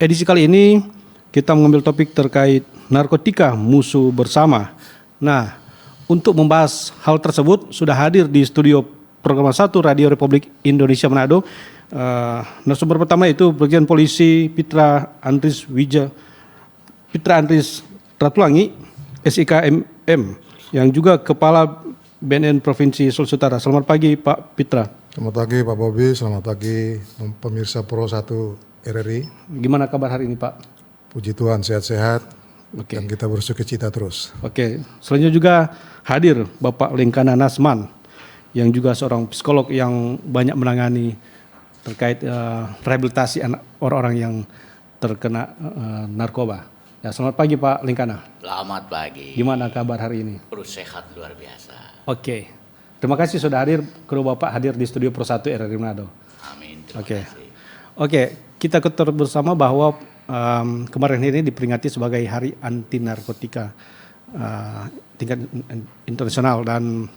edisi kali ini kita mengambil topik terkait narkotika musuh bersama. Nah, untuk membahas hal tersebut sudah hadir di studio program 1 Radio Republik Indonesia Manado. Narasumber pertama itu Brigjen Polisi Pitra Andris Ratulangi, SIK MM, yang juga Kepala BNN Provinsi Sulawesi Utara. Selamat pagi Pak Pitra. Selamat pagi Pak Bobi, selamat pagi pemirsa Pro 1 RRI. Gimana kabar hari ini Pak? Puji Tuhan sehat-sehat, Oke. dan kita bersukacita terus. Oke, selanjutnya juga hadir Bapak Lengkana Nasman, yang juga seorang psikolog yang banyak menangani terkait rehabilitasi orang-orang yang terkena narkoba. Ya, selamat pagi Pak Lengkana. Selamat pagi. Gimana kabar hari ini? Terus sehat luar biasa. Oke, terima kasih sudah hadir. Kedua Bapak hadir di studio Pro 1 RRI Manado. Amin. Terima Oke. kasih. Oke, kita ketahui bersama bahwa kemarin ini diperingati sebagai Hari Anti Narkotika tingkat internasional, dan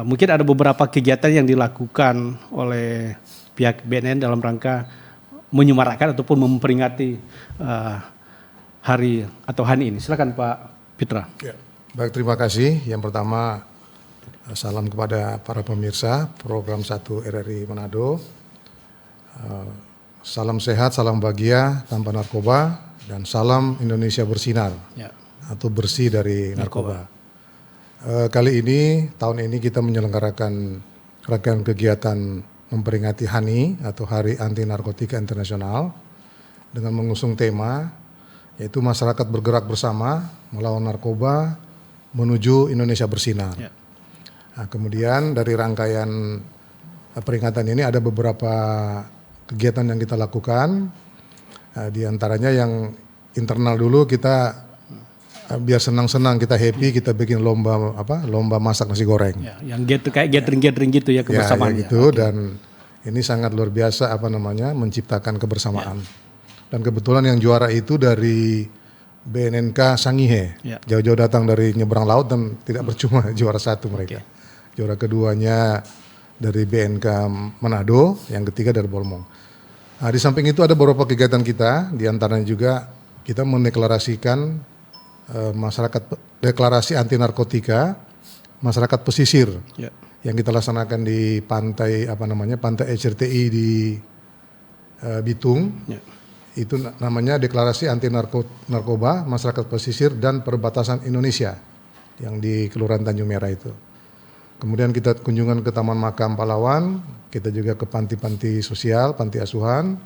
mungkin ada beberapa kegiatan yang dilakukan oleh pihak BNN dalam rangka menyemarakan ataupun memperingati hari atau hari ini. Silakan Pak Pitra. Ya. Baik, terima kasih. Yang pertama, salam kepada para pemirsa program 1 RRI Manado. Salam sehat, salam bahagia tanpa narkoba, dan salam Indonesia bersinar, Ya. atau bersih dari narkoba. Kali ini, tahun ini kita menyelenggarakan rangkaian kegiatan memperingati HANI atau Hari Anti Narkotika Internasional dengan mengusung tema yaitu masyarakat bergerak bersama melawan narkoba menuju Indonesia bersinar. Ya. Nah, kemudian dari rangkaian peringatan ini ada beberapa kegiatan yang kita lakukan. Di antaranya yang internal dulu, kita biar senang-senang, kita happy, kita bikin lomba masak nasi goreng. Ya, yang kayak gathering gitu ya, kebersamaan. Ya, gitu. Dan ini sangat luar biasa menciptakan kebersamaan. Dan kebetulan yang juara itu dari BNNK Sangihe. Ya. Jauh-jauh datang dari nyeberang laut dan tidak percuma juara 1 mereka. Juara keduanya dari BNK Manado, yang ketiga dari Bolmong. Nah, di samping itu ada beberapa kegiatan kita, di antaranya juga kita mendeklarasikan deklarasi anti narkotika masyarakat pesisir, Ya. yang kita laksanakan di pantai pantai HRTI di Bitung. Ya. Itu namanya deklarasi anti narkoba masyarakat pesisir dan perbatasan Indonesia, yang di Kelurahan Tanjung Merah itu. Kemudian kita kunjungan ke Taman Makam Pahlawan, kita juga ke panti-panti sosial, panti asuhan.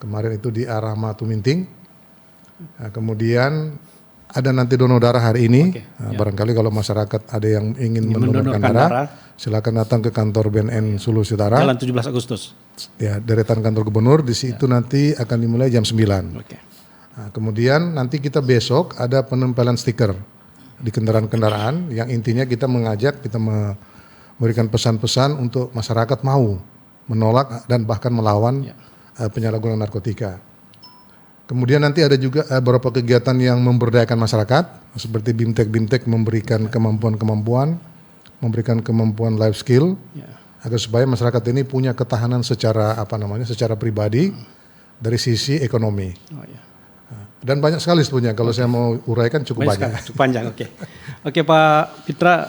Kemarin itu di Arama Tuminting. Nah, kemudian ada nanti donor darah hari ini. Barangkali kalau masyarakat ada yang ingin mendonorkan darah, silakan datang ke kantor BNN Sulawesi Utara. Jalan 17 Agustus. Ya, deretan kantor gubernur. Di situ nanti akan dimulai jam 9. Oke. Nah, kemudian nanti kita besok ada penempelan stiker di kendaraan-kendaraan, yang intinya kita mengajak, kita memberikan pesan-pesan untuk masyarakat mau menolak dan bahkan melawan penyalahgunaan narkotika. Kemudian nanti ada juga beberapa kegiatan yang memberdayakan masyarakat, seperti BIMTEK memberikan kemampuan-kemampuan, memberikan kemampuan life skill, agar supaya masyarakat ini punya ketahanan secara secara pribadi dari sisi ekonomi. Oh, ya. Dan banyak sekali sebenarnya, kalau saya mau uraikan cukup banyak. Cukup panjang, oke. Oke Pak Pitra,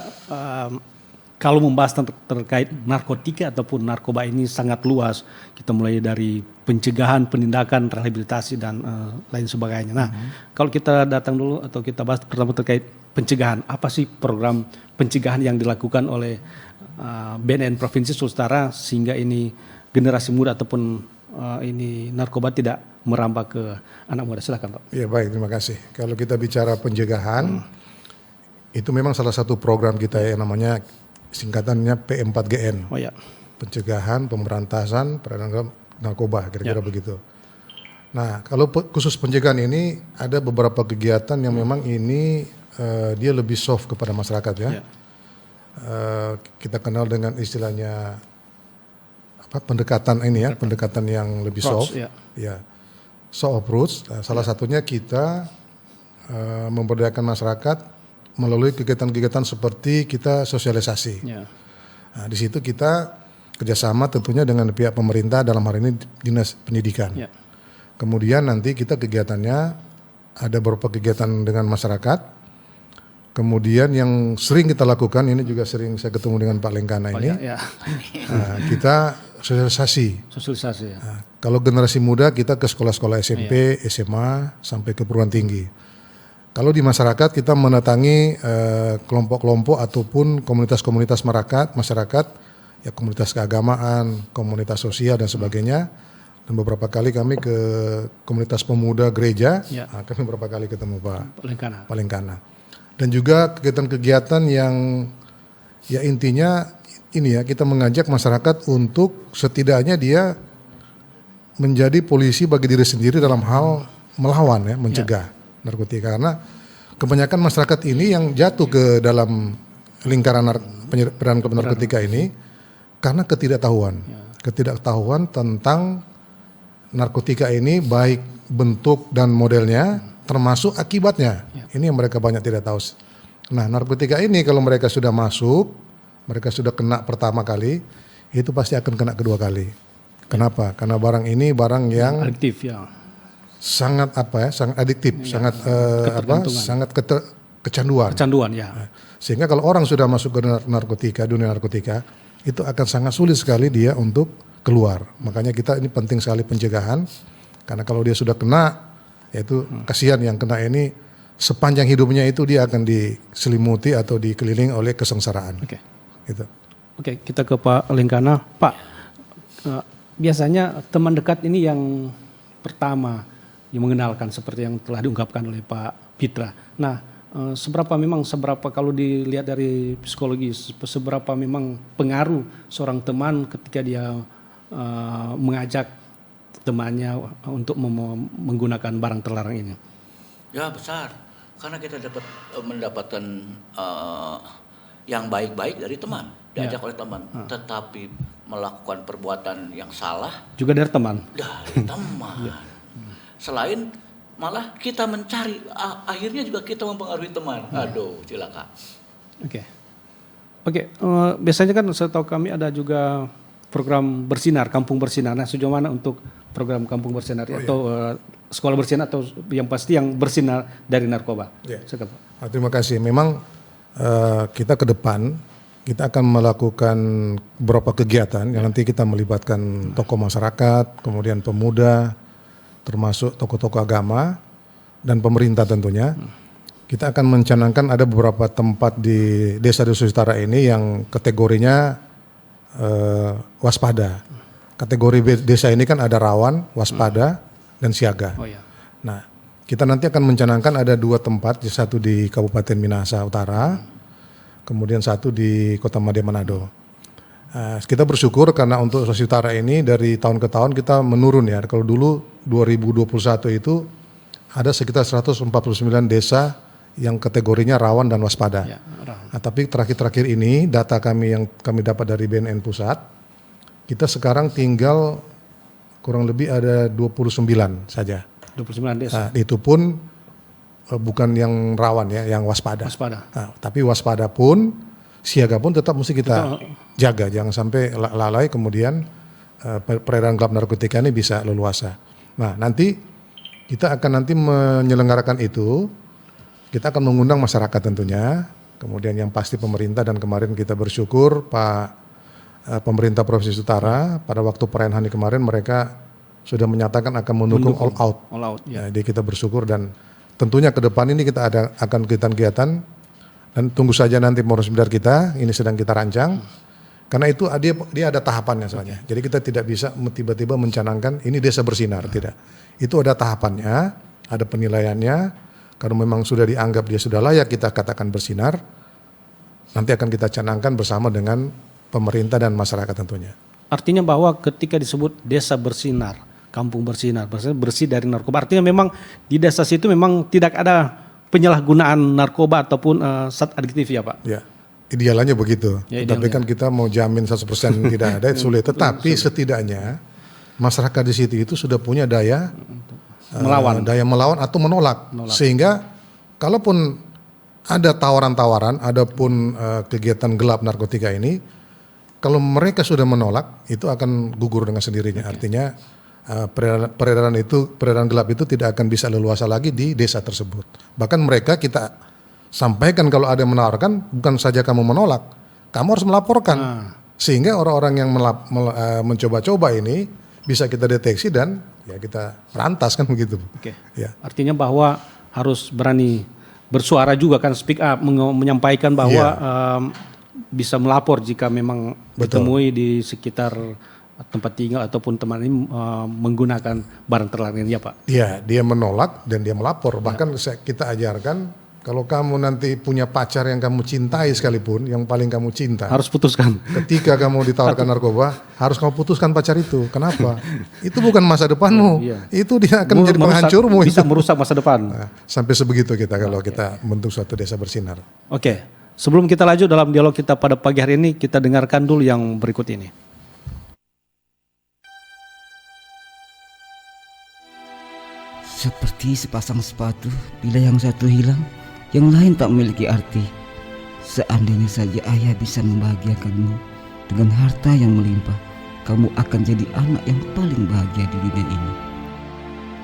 kalau membahas terkait narkotika ataupun narkoba ini sangat luas. Kita mulai dari pencegahan, penindakan, rehabilitasi, dan lain sebagainya. Nah, kalau kita datang dulu atau kita bahas pertama terkait pencegahan. Apa sih program pencegahan yang dilakukan oleh BNN Provinsi Sulawesi Utara sehingga ini generasi muda ataupun ini narkoba tidak merambah ke anak muda? Silakan Pak. Iya, baik, terima kasih. Kalau kita bicara pencegahan, itu memang salah satu program kita yang namanya singkatannya P4GN. Oh ya. Pencegahan, pemberantasan, peredaran narkoba, kira-kira begitu. Nah, kalau khusus pencegahan ini ada beberapa kegiatan yang memang ini dia lebih soft kepada masyarakat ya. Kita kenal dengan istilahnya pendekatan ini ya, pendekatan yang lebih soft. Ya. Soft approach. Salah satunya kita memberdayakan masyarakat melalui kegiatan-kegiatan seperti kita sosialisasi. Nah, di situ kita kerjasama tentunya dengan pihak pemerintah, dalam hal ini Dinas Pendidikan. Kemudian nanti kita kegiatannya ada beberapa kegiatan dengan masyarakat. Kemudian yang sering kita lakukan, ini juga sering saya ketemu dengan Pak Lengkana ini, Ya. nah, kita sosialisasi. Sosialisasi ya. Nah, kalau generasi muda kita ke sekolah-sekolah SMP, SMA, sampai ke perguruan tinggi. Kalau di masyarakat kita mendatangi kelompok-kelompok ataupun komunitas-komunitas masyarakat, ya komunitas keagamaan, komunitas sosial dan sebagainya. Dan beberapa kali kami ke komunitas pemuda gereja, Ya. nah, kami beberapa kali ketemu Pak Lengkana. Lengkana. Dan juga kegiatan-kegiatan yang ya intinya ini ya, kita mengajak masyarakat untuk setidaknya dia menjadi polisi bagi diri sendiri dalam hal melawan ya, mencegah narkotika. Karena kebanyakan masyarakat ini yang jatuh ke dalam lingkaran peredaran narkotika ini karena ketidaktahuan. Ketidaktahuan tentang narkotika ini, baik bentuk dan modelnya, termasuk akibatnya. Ini yang mereka banyak tidak tahu. Nah, narkotika ini kalau mereka sudah masuk, mereka sudah kena pertama kali, itu pasti akan kena kedua kali. Kenapa? Karena barang ini barang yang Adiktif ya. sangat sangat adiktif, sangat kecanduan. Kecanduan ya. Sehingga kalau orang sudah masuk ke narkotika, dunia narkotika, itu akan sangat sulit sekali dia untuk keluar. Makanya kita ini penting sekali pencegahan, karena kalau dia sudah kena, yaitu kasihan yang kena ini sepanjang hidupnya itu dia akan diselimuti atau dikelilingi oleh kesengsaraan. Oke. Gitu. Oke, kita ke Pak Lengkana. Pak, biasanya teman dekat ini yang pertama yang mengenalkan seperti yang telah diungkapkan oleh Pak Pitra. Nah, seberapa kalau dilihat dari psikologi, seberapa memang pengaruh seorang teman ketika dia mengajak temannya untuk menggunakan barang terlarang ini? Ya besar, karena kita mendapatkan yang baik-baik dari teman, diajak oleh teman, tetapi melakukan perbuatan yang salah juga dari teman. Dari teman. Selain malah kita mencari, akhirnya juga kita mempengaruhi teman. Aduh, cilaka. Oke. Biasanya kan setahu kami ada juga program bersinar, kampung bersinar. Nah, sejauh mana untuk program kampung bersinar atau sekolah bersinar atau yang pasti yang bersinar dari narkoba? Ya. Terima kasih. Memang kita ke depan kita akan melakukan beberapa kegiatan yang nanti kita melibatkan tokoh masyarakat, kemudian pemuda, termasuk tokoh-tokoh agama dan pemerintah tentunya. Kita akan mencanangkan ada beberapa tempat di desa-desa utara ini yang kategorinya waspada. Kategori desa ini kan ada rawan, waspada, dan siaga. Oh, ya. Nah, kita nanti akan mencanangkan ada 2 tempat, satu di Kabupaten Minahasa Utara, kemudian satu di Kota Madya Manado. Kita bersyukur karena untuk Sulawesi Utara ini dari tahun ke tahun kita menurun ya. Kalau dulu 2021 itu ada sekitar 149 desa yang kategorinya rawan dan waspada. Ya, nah, tapi terakhir-terakhir ini data kami yang kami dapat dari BNN Pusat, kita sekarang tinggal kurang lebih ada 29 saja. 29 desa. Nah, itu pun bukan yang rawan ya, yang waspada. Nah, tapi waspada pun, siaga pun tetap mesti kita jaga, jangan sampai lalai kemudian peredaran gelap narkotika ini bisa leluasa. Nah, nanti kita akan menyelenggarakan itu, kita akan mengundang masyarakat tentunya, kemudian yang pasti pemerintah, dan kemarin kita bersyukur pemerintah Provinsi Utara pada waktu perayaan HANI kemarin mereka sudah menyatakan akan mendukung all out. Ya. Jadi kita bersyukur dan tentunya ke depan ini kita akan kegiatan-kegiatan dan tunggu saja nanti Moros-Bidar kita, ini sedang kita rancang. Karena itu dia ada tahapannya soalnya. Jadi kita tidak bisa tiba-tiba mencanangkan ini desa bersinar, tidak. Itu ada tahapannya, ada penilaiannya. Kalau memang sudah dianggap dia sudah layak kita katakan bersinar, nanti akan kita canangkan bersama dengan pemerintah dan masyarakat tentunya. Artinya bahwa ketika disebut desa bersinar, kampung bersinar, bersih dari narkoba, artinya memang di desa situ memang tidak ada penyalahgunaan narkoba ataupun zat adiktif ya Pak? Ya, idealnya begitu. Ya, tapi kan kita mau jamin 100% tidak ada, sulit. Tetapi setidaknya masyarakat di situ itu sudah punya daya melawan atau menolak. Sehingga kalaupun ada tawaran-tawaran, adapun kegiatan gelap narkotika ini, kalau mereka sudah menolak, itu akan gugur dengan sendirinya. Artinya peredaran gelap itu tidak akan bisa leluasa lagi di desa tersebut. Bahkan mereka kita sampaikan kalau ada yang menawarkan, bukan saja kamu menolak, kamu harus melaporkan. Sehingga orang-orang yang mencoba-coba ini bisa kita deteksi dan ya kita rantas kan begitu. Oke. Ya. Artinya bahwa harus berani bersuara juga kan, speak up, menyampaikan bahwa bisa melapor jika memang ditemui di sekitar tempat tinggal ataupun teman ini menggunakan barang terlarang ya Pak. Iya, dia menolak dan dia melapor. Bahkan kita ajarkan kalau kamu nanti punya pacar yang kamu cintai sekalipun, yang paling kamu cinta, Harus putuskan. ketika kamu ditawarkan narkoba, harus kamu putuskan pacar itu. Kenapa? Itu bukan masa depanmu. Itu dia akan menjadi penghancurmu. Bisa merusak masa depan. Nah, sampai sebegitu kita kalau kita membentuk suatu desa bersinar. Oke. Sebelum kita lanjut dalam dialog kita pada pagi hari ini, kita dengarkan dulu yang berikut ini. Seperti sepasang sepatu, bila yang satu hilang, yang lain tak memiliki arti. Seandainya saja ayah bisa membahagiakanmu dengan harta yang melimpah, kamu akan jadi anak yang paling bahagia di dunia ini.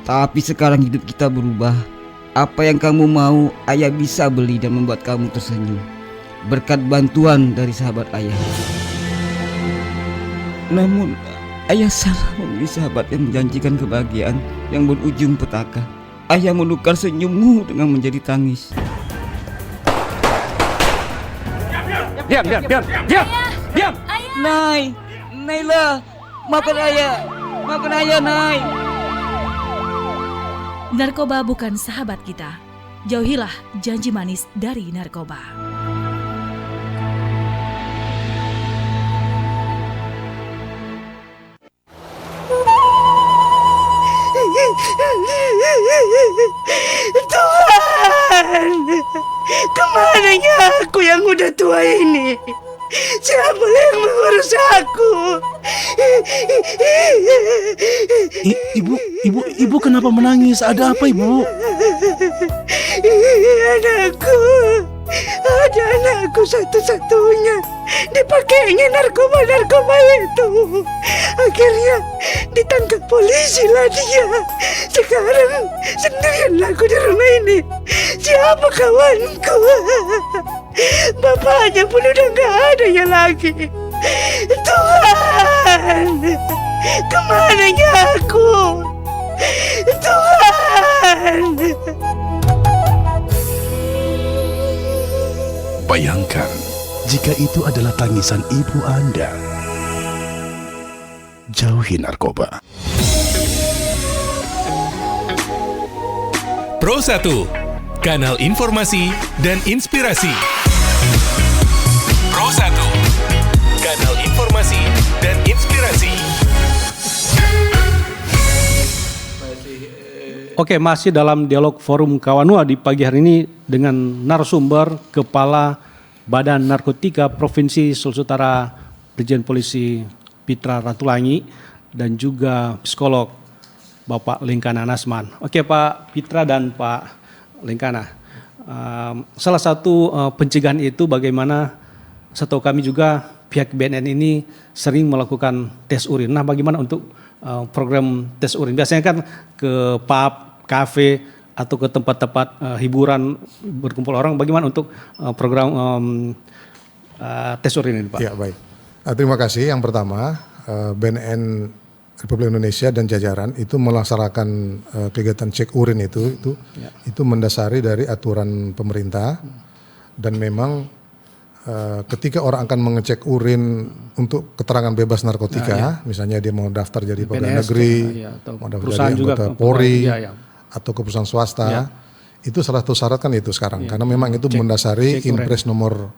Tapi sekarang hidup kita berubah. Apa yang kamu mau, ayah bisa beli dan membuat kamu tersenyum berkat bantuan dari sahabat ayah. Namun ayah salah memilih sahabat yang menjanjikan kebahagiaan yang berujung petaka. Ayah menukar senyummu dengan menjadi tangis. Diam. Nay, Naila, maafkan ayah, Nay. Narkoba bukan sahabat kita. Jauhilah janji manis dari narkoba. Tuhan, kemananya aku yang udah tua ini? Siapa yang mengurus aku? Ibu kenapa menangis? Ada apa, Ibu? Ada anakku satu-satunya. Dipakainya narkoba itu. Akhirnya ditangkap polisi lah dia. Sekarang sendirian aku di rumah ini. Siapa kawanku? Bapaknya pun udah gak ada ya lagi. Tuhan, kemananya aku? Tuhan. Bayangkan jika itu adalah tangisan ibu Anda. Jauhi narkoba. Pro 1, kanal informasi dan inspirasi. Pro 1, kanal informasi dan inspirasi. Oke, masih dalam dialog Forum Kawanua di pagi hari ini dengan narasumber Kepala Badan Narkotika Provinsi Sulawesi Utara Brigjen Polisi Pitra Ratulangi dan juga psikolog Bapak Lengkana Nasman. Oke Pak Pitra dan Pak Lengkana, salah satu pencegahan itu bagaimana setahu kami juga pihak BNN ini sering melakukan tes urin. Nah bagaimana untuk program tes urin? Biasanya kan ke pub, kafe atau ke tempat-tempat hiburan berkumpul orang. Bagaimana untuk program tes urin ini Pak? Ya baik. Terima kasih. Yang pertama BNN Republik Indonesia dan jajaran itu melaksanakan kegiatan cek urin itu mendasari dari aturan pemerintah dan memang ketika orang akan mengecek urin untuk keterangan bebas narkotika, misalnya dia mau daftar jadi pegawai negeri, mau daftar jadi anggota Polri, atau ke perusahaan swasta, itu salah satu syarat kan itu sekarang, karena memang itu mendasari Inpres nomor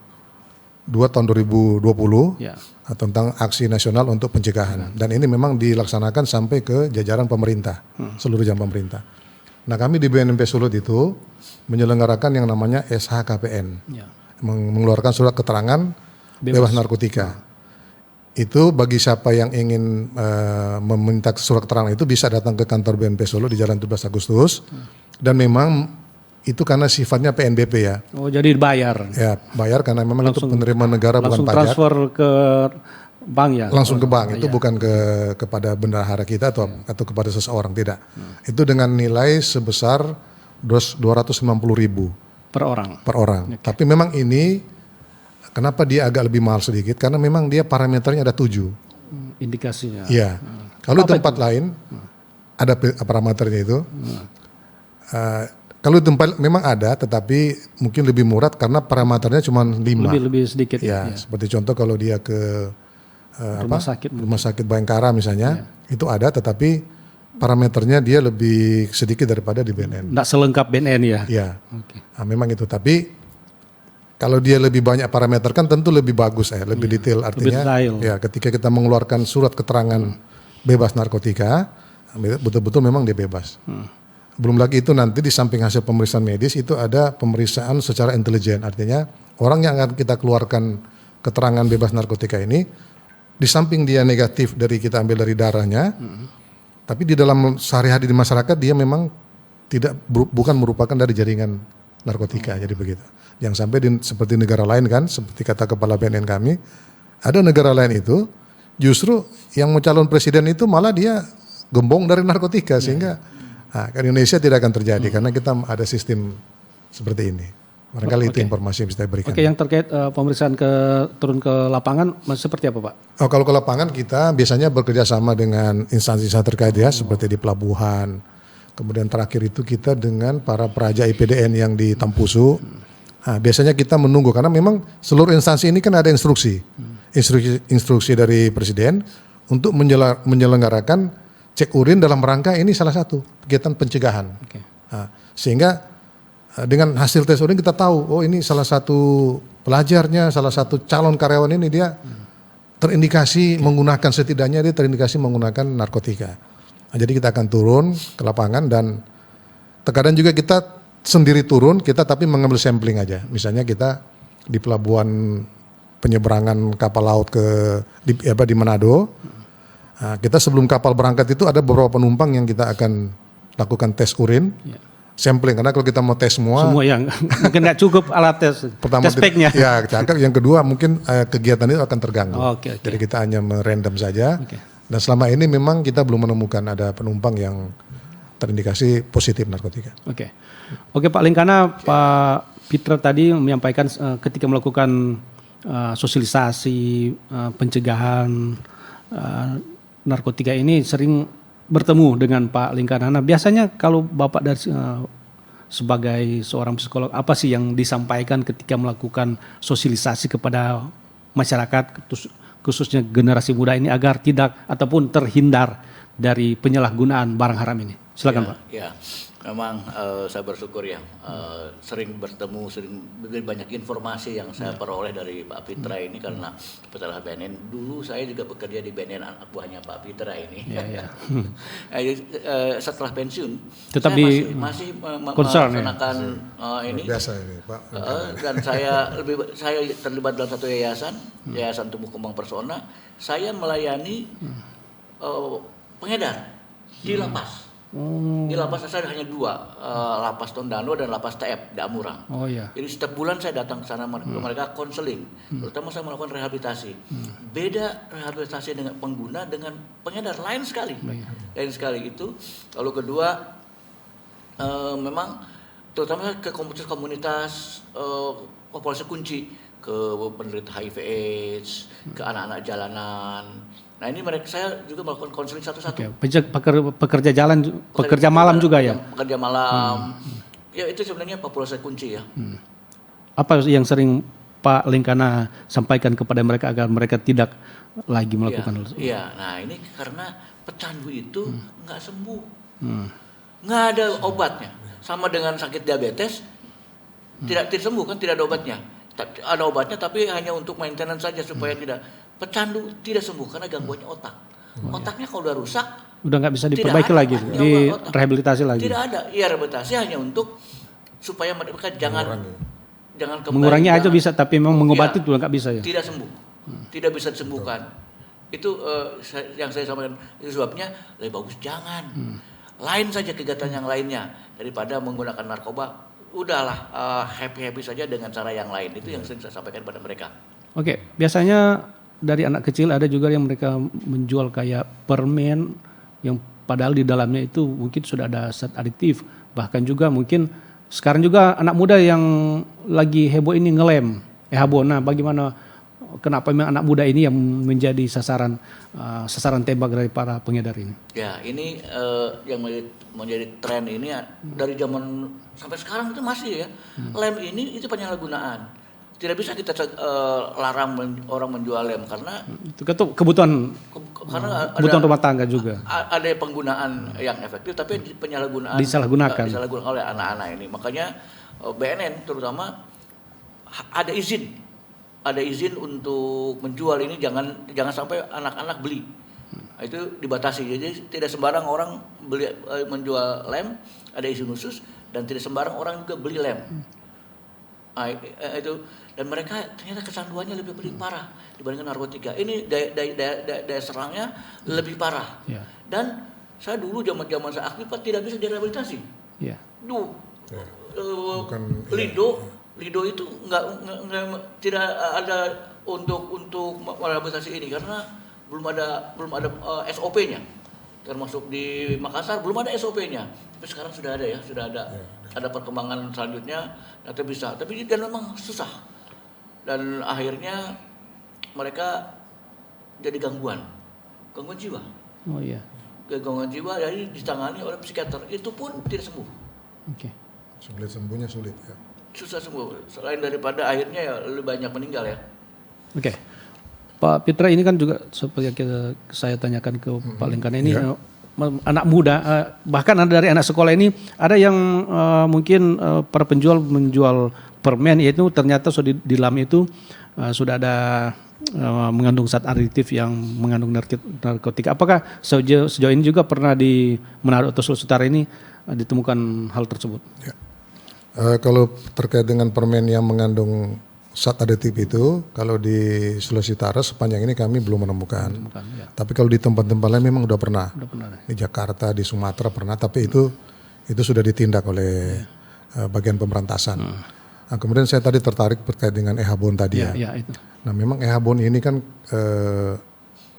2 tahun 2020 tentang aksi nasional untuk pencegahan, dan ini memang dilaksanakan sampai ke jajaran pemerintah, seluruh jajaran pemerintah. Nah kami di BNNP Sulut itu menyelenggarakan yang namanya SHKPN, mengeluarkan surat keterangan bebas narkotika. Itu bagi siapa yang ingin meminta surat keterangan itu bisa datang ke kantor BNP Solo di Jalan 17 Agustus, dan memang itu karena sifatnya PNBP ya. Oh jadi bayar? Ya bayar karena memang langsung, itu penerimaan negara bukan pajak. Langsung transfer ke Bank ya. langsung ke bank, itu Iya. bukan kepada bendahara kita atau kepada seseorang, tidak. Itu dengan nilai sebesar 290.000 Per orang. per orang. Tapi memang ini kenapa dia agak lebih mahal sedikit? Karena memang dia parameternya ada 7. Indikasinya. Iya. Kalau tempat lain ada parameternya itu. Kalau tempat memang ada, tetapi mungkin lebih murah karena parameternya cuma 5. Lebih sedikit Ya, ya. seperti contoh kalau dia ke rumah sakit Bayangkara misalnya, itu ada, tetapi parameternya dia lebih sedikit daripada di BNN. Nggak selengkap BNN ya. Ya, Oke. nah, memang itu. Tapi kalau dia lebih banyak parameter kan tentu lebih bagus lebih detail. Artinya, detail. ya ketika kita mengeluarkan surat keterangan bebas narkotika, betul-betul memang dia bebas. Belum lagi itu nanti di samping hasil pemeriksaan medis itu ada pemeriksaan secara intelijen. Artinya orang yang akan kita keluarkan keterangan bebas narkotika ini, di samping dia negatif dari kita ambil dari darahnya, tapi di dalam sehari-hari di masyarakat dia memang bukan merupakan dari jaringan narkotika. Jadi begitu. Yang sampai seperti negara lain kan, seperti kata kepala BNN kami, ada negara lain itu justru yang mau calon presiden itu malah dia gembong dari narkotika, sehingga ke Indonesia tidak akan terjadi karena kita ada sistem seperti ini. Barangkali itu informasi yang bisa saya berikan. Oke, yang terkait pemeriksaan turun ke lapangan seperti apa Pak? Kalau ke lapangan kita biasanya bekerja sama dengan instansi-instansi terkait ya, seperti di pelabuhan. Kemudian terakhir itu kita dengan para peraja IPDN yang di Tampusu. Nah, biasanya kita menunggu karena memang seluruh instansi ini kan ada instruksi dari Presiden untuk menyelenggarakan cek urin dalam rangka ini salah satu kegiatan pencegahan. Nah, sehingga dengan hasil tes urin kita tahu, oh ini salah satu pelajarnya, salah satu calon karyawan ini dia terindikasi menggunakan, setidaknya dia terindikasi menggunakan narkotika. Nah, jadi kita akan turun ke lapangan dan terkadang juga kita sendiri turun, kita tapi mengambil sampling aja. Misalnya kita di pelabuhan penyeberangan kapal laut di Manado. Nah, kita sebelum kapal berangkat itu ada beberapa penumpang yang kita akan lakukan tes urin, sampling. Karena kalau kita mau tes semua yang mungkin nggak cukup alat tes. Pertama tes pack-nya. Ya, cakep. Yang kedua mungkin kegiatan itu akan terganggu. Oke. Jadi kita hanya merandom saja. Dan selama ini memang kita belum menemukan ada penumpang yang terindikasi positif narkotika. Oke Pak Lingkana, Pak Pitra tadi menyampaikan ketika melakukan sosialisasi pencegahan narkotika ini sering bertemu dengan Pak Lingkana. Nah, biasanya kalau Bapak dari sebagai seorang psikolog, apa sih yang disampaikan ketika melakukan sosialisasi kepada masyarakat, khususnya generasi muda ini agar tidak ataupun terhindar dari penyalahgunaan barang haram ini? Silakan Pak. Ya, memang saya bersyukur ya, sering bertemu, sering banyak informasi yang saya peroleh dari Pak Pitra ini karena setelah BNN. Dulu saya juga bekerja di BNN, anak buahnya Pak Pitra ini. Setelah pensiun, tetap saya masih melaksanakan ini. Biasa ini Pak. Dan saya terlibat dalam satu yayasan Tumbuh Kembang Persona. Saya melayani pengedar di lapas. Di lapas saya hanya 2, lapas Tondano dan lapas TF Damurang. Jadi setiap bulan saya datang ke sana mereka konseling, terutama saya melakukan rehabilitasi. Beda rehabilitasi dengan pengguna dengan pengedar, lain sekali itu. Lalu kedua, memang terutama ke komunitas populasi kunci, ke penderita HIV/AIDS, ke anak-anak jalanan. Nah ini saya juga melakukan konseling satu-satu. Pekerja jalan, pekerja malam juga ya? Pekerja malam. Ya itu sebenarnya populasi kunci ya. Apa yang sering Pak Lingkana sampaikan kepada mereka agar mereka tidak lagi melakukan hal tersebut? Iya, nah ini karena pecandu itu nggak sembuh. Nggak ada obatnya. Sama dengan sakit diabetes, tidak sembuh kan, tidak ada obatnya. Ada obatnya tapi hanya untuk maintenance saja supaya tidak. Pecandu tidak sembuh karena gangguannya otak. Otaknya kalau udah rusak, udah nggak bisa diperbaiki lagi, rehabilitasi lagi. Tidak ada, rehabilitasi hanya untuk supaya mereka jangan kembali. Mengurangi aja bisa, tapi memang mengobati itu nggak bisa ya. Tidak sembuh, tidak bisa disembuhkan. Itu yang saya sampaikan. Itu sebabnya lebih bagus jangan. Lain saja kegiatan yang lainnya daripada menggunakan narkoba. Udahlah happy saja dengan cara yang lain. Itu yang sering saya sampaikan pada mereka. Oke, biasanya dari anak kecil ada juga yang mereka menjual kayak permen yang padahal di dalamnya itu mungkin sudah ada zat adiktif. Bahkan juga mungkin sekarang juga anak muda yang lagi heboh ini ngelem, ehabon. Nah, bagaimana, kenapa memang anak muda ini yang menjadi sasaran tembak dari para pengedar ini? Ya, ini yang menjadi tren ini dari zaman sampai sekarang itu masih ya. Lem ini itu penyalahgunaan. Tidak bisa kita larang orang menjual lem karena itu kebutuhan rumah tangga juga. Ada penggunaan yang efektif tapi penyalahgunaan disalahgunakan oleh anak-anak ini. Makanya BNN terutama ada izin untuk menjual ini, jangan sampai anak-anak beli. Itu dibatasi. Jadi tidak sembarang orang menjual lem, ada izin khusus, dan tidak sembarang orang juga beli lem. Itu, dan mereka ternyata kecanduannya lebih parah dibandingkan narkotika. Ini daya serangnya lebih parah. Yeah. Dan saya dulu zaman saya aktif tidak bisa direhabilitasi. Yeah. Lido itu tidak ada untuk merehabilitasi ini karena belum ada SOP-nya. Termasuk di Makassar belum ada SOP-nya. Tapi sekarang sudah ada ya, ada perkembangan selanjutnya nanti bisa. Tapi dan memang susah. Dan akhirnya mereka jadi gangguan jiwa. Oh iya. Gangguan jiwa jadi ditangani oleh psikiater, itu pun tidak sembuh. Oke. Sembuhnya sulit ya. Susah sembuh. Selain daripada akhirnya ya lebih banyak meninggal ya. Oke. Pak Pitra, ini kan juga seperti yang saya tanyakan ke Pak Lengkana ini, anak muda, bahkan ada dari anak sekolah ini, ada yang mungkin para penjual menjual permen, yaitu ternyata di dalam itu sudah ada mengandung zat adiktif yang mengandung narkotika. Apakah sejauh ini juga pernah di Manado atau Sulawesi Utara ini ditemukan hal tersebut? Ya. Kalau terkait dengan permen yang mengandung zat adiktif itu, kalau di Sulawesi Utara sepanjang ini kami belum menemukan. Ya. Tapi kalau di tempat-tempat lain memang udah pernah. Di Jakarta, di Sumatera pernah, tapi itu sudah ditindak oleh bagian pemberantasan. Nah, kemudian saya tadi tertarik terkait dengan ehabon tadi ya. Itu. Nah, memang ehabon ini kan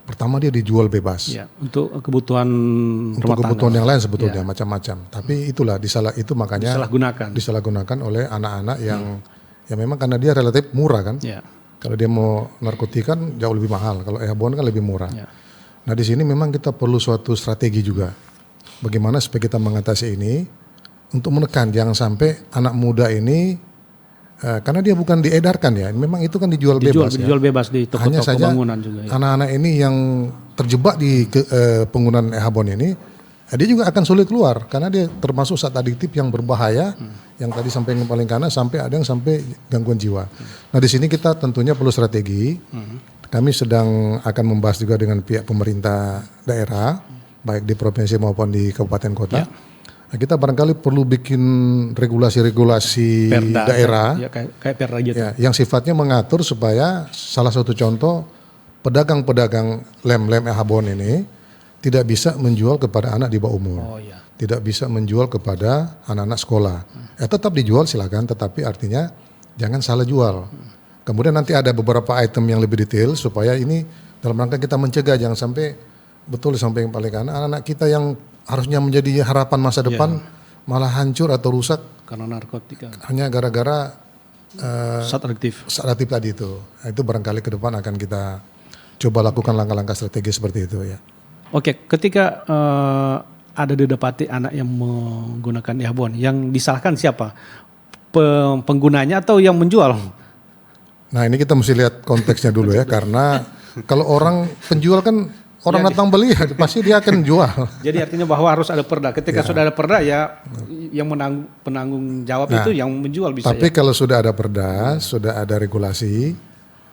pertama dia dijual bebas. Ya, untuk kebutuhan untuk kebutuhan yang lain sebetulnya macam-macam. Tapi itulah makanya disalahgunakan oleh anak-anak yang ya memang karena dia relatif murah kan. Ya. Kalau dia mau narkotika kan jauh lebih mahal. Kalau ehabon kan lebih murah. Ya. Nah, di sini memang kita perlu suatu strategi juga. Bagaimana supaya kita mengatasi ini untuk menekan jangan sampai anak muda ini karena dia bukan diedarkan ya, memang itu kan dijual bebas di toko-toko hanya saja bangunan juga. Ya. Anak-anak ini yang terjebak di penggunaan ehabon ini, dia juga akan sulit keluar karena dia termasuk zat adiktif yang berbahaya, yang tadi sampai yang paling kanan sampai ada yang sampai gangguan jiwa. Nah, di sini kita tentunya perlu strategi. Kami sedang akan membahas juga dengan pihak pemerintah daerah, baik di provinsi maupun di kabupaten kota. Ya. Nah, kita barangkali perlu bikin regulasi-regulasi daerah kayak perda gitu. Ya, yang sifatnya mengatur supaya salah satu contoh pedagang-pedagang lem ehabon ini tidak bisa menjual kepada anak di bawah umur. Tidak bisa menjual kepada anak-anak sekolah. Tetap dijual silakan, tetapi artinya jangan salah jual. Kemudian nanti ada beberapa item yang lebih detail supaya ini dalam rangka kita mencegah jangan sampai betul sampai yang paling kanan anak-anak kita yang harusnya menjadi harapan masa depan malah hancur atau rusak karena narkotika. Hanya gara-gara zat adiktif tadi itu. Nah, itu barangkali ke depan akan kita coba lakukan langkah-langkah strategi seperti itu ya. Oke, ketika ada didapati anak yang menggunakan ehabon, yang disalahkan siapa? Penggunanya atau yang menjual? Nah, ini kita mesti lihat konteksnya dulu ya, karena kalau orang penjual kan orang datang beli pasti dia akan jual. Jadi artinya bahwa harus ada perda. Ketika sudah ada perda ya yang penanggung jawab itu yang menjual bisa. Tapi kalau sudah ada perda, sudah ada regulasi,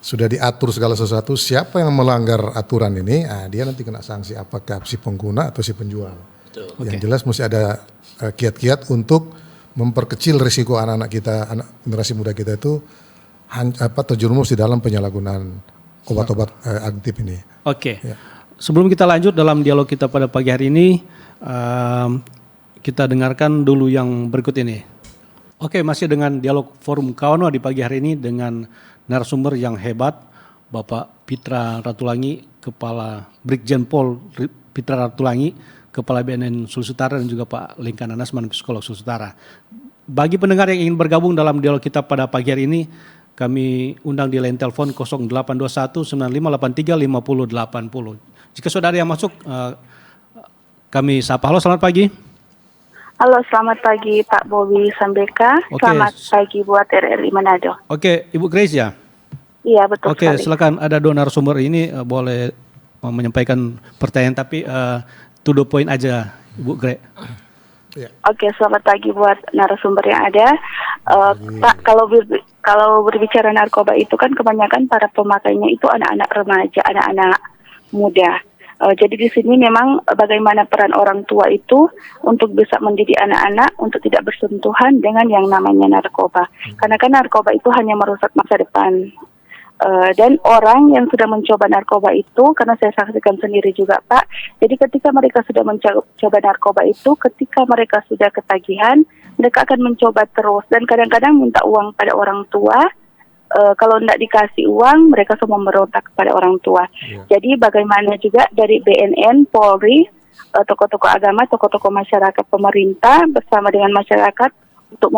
sudah diatur segala sesuatu, siapa yang melanggar aturan ini, dia nanti kena sanksi apakah si pengguna atau si penjual. Betul. Yang jelas mesti ada kiat-kiat untuk memperkecil risiko anak-anak kita, anak generasi muda kita itu terjerumus di dalam penyalahgunaan obat-obat adiktif ini. Oke. Ya. Sebelum kita lanjut dalam dialog kita pada pagi hari ini, kita dengarkan dulu yang berikut ini. Oke, masih dengan dialog Forum Kawanwa di pagi hari ini dengan narasumber yang hebat, Bapak Pitra Ratulangi, Kepala Brigjen Pol Pitra Ratulangi, Kepala BNN Sulawesi Utara, dan juga Pak Lingkan Anasman, Psikolog Sulawesi Utara. Bagi pendengar yang ingin bergabung dalam dialog kita pada pagi hari ini, kami undang di line telepon 0821 9583 5080. Jika saudara yang masuk, kami sapa. Halo, selamat pagi. Halo, selamat pagi Pak Bobi Sambeka. Selamat pagi buat RRI Manado. Oke, Ibu Grace ya? Iya, betul sekali. Oke, silakan, ada dua narasumber ini boleh menyampaikan pertanyaan, tapi to the point aja, Ibu Grace. Oke, selamat pagi buat narasumber yang ada. Pak, kalau berbicara narkoba itu kan kebanyakan para pemakainya itu anak-anak remaja, anak-anak muda. Jadi di sini memang bagaimana peran orang tua itu untuk bisa mendidik anak-anak untuk tidak bersentuhan dengan yang namanya narkoba. Karena kan narkoba itu hanya merusak masa depan. Dan orang yang sudah mencoba narkoba itu, karena saya saksikan sendiri juga Pak, jadi ketika mereka sudah mencoba narkoba itu, ketika mereka sudah ketagihan, mereka akan mencoba terus dan kadang-kadang minta uang pada orang tua. Kalau tidak dikasih uang, mereka semua memberontak kepada orang tua. Jadi bagaimana juga dari BNN, Polri, tokoh-tokoh agama, tokoh-tokoh masyarakat, pemerintah bersama dengan masyarakat untuk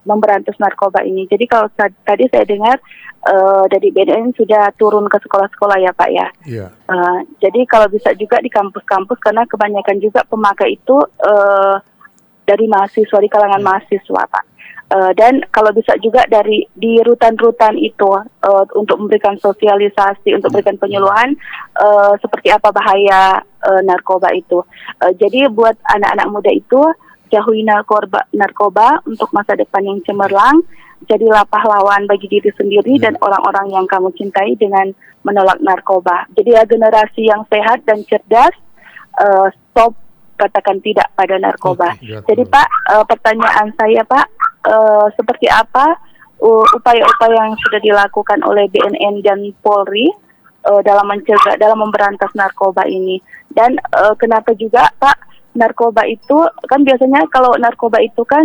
memberantas narkoba ini. Jadi kalau tadi saya dengar dari BNN sudah turun ke sekolah-sekolah ya Pak ya. Jadi kalau bisa juga di kampus-kampus, karena kebanyakan juga pemakai itu dari mahasiswa, di kalangan mahasiswa Pak. Dan kalau bisa juga di rutan-rutan itu untuk memberikan sosialisasi, untuk memberikan penyuluhan seperti apa bahaya narkoba itu. Jadi buat anak-anak muda itu, jauhi narkoba untuk masa depan yang cemerlang. Jadilah pahlawan bagi diri sendiri dan orang-orang yang kamu cintai dengan menolak narkoba. Jadilah generasi yang sehat dan cerdas. Stop, katakan tidak pada narkoba. Jadi Pak, pertanyaan saya Pak, seperti apa upaya-upaya yang sudah dilakukan oleh BNN dan Polri dalam mencegah, dalam memberantas narkoba ini? Dan kenapa juga Pak, narkoba itu kan biasanya kalau narkoba itu kan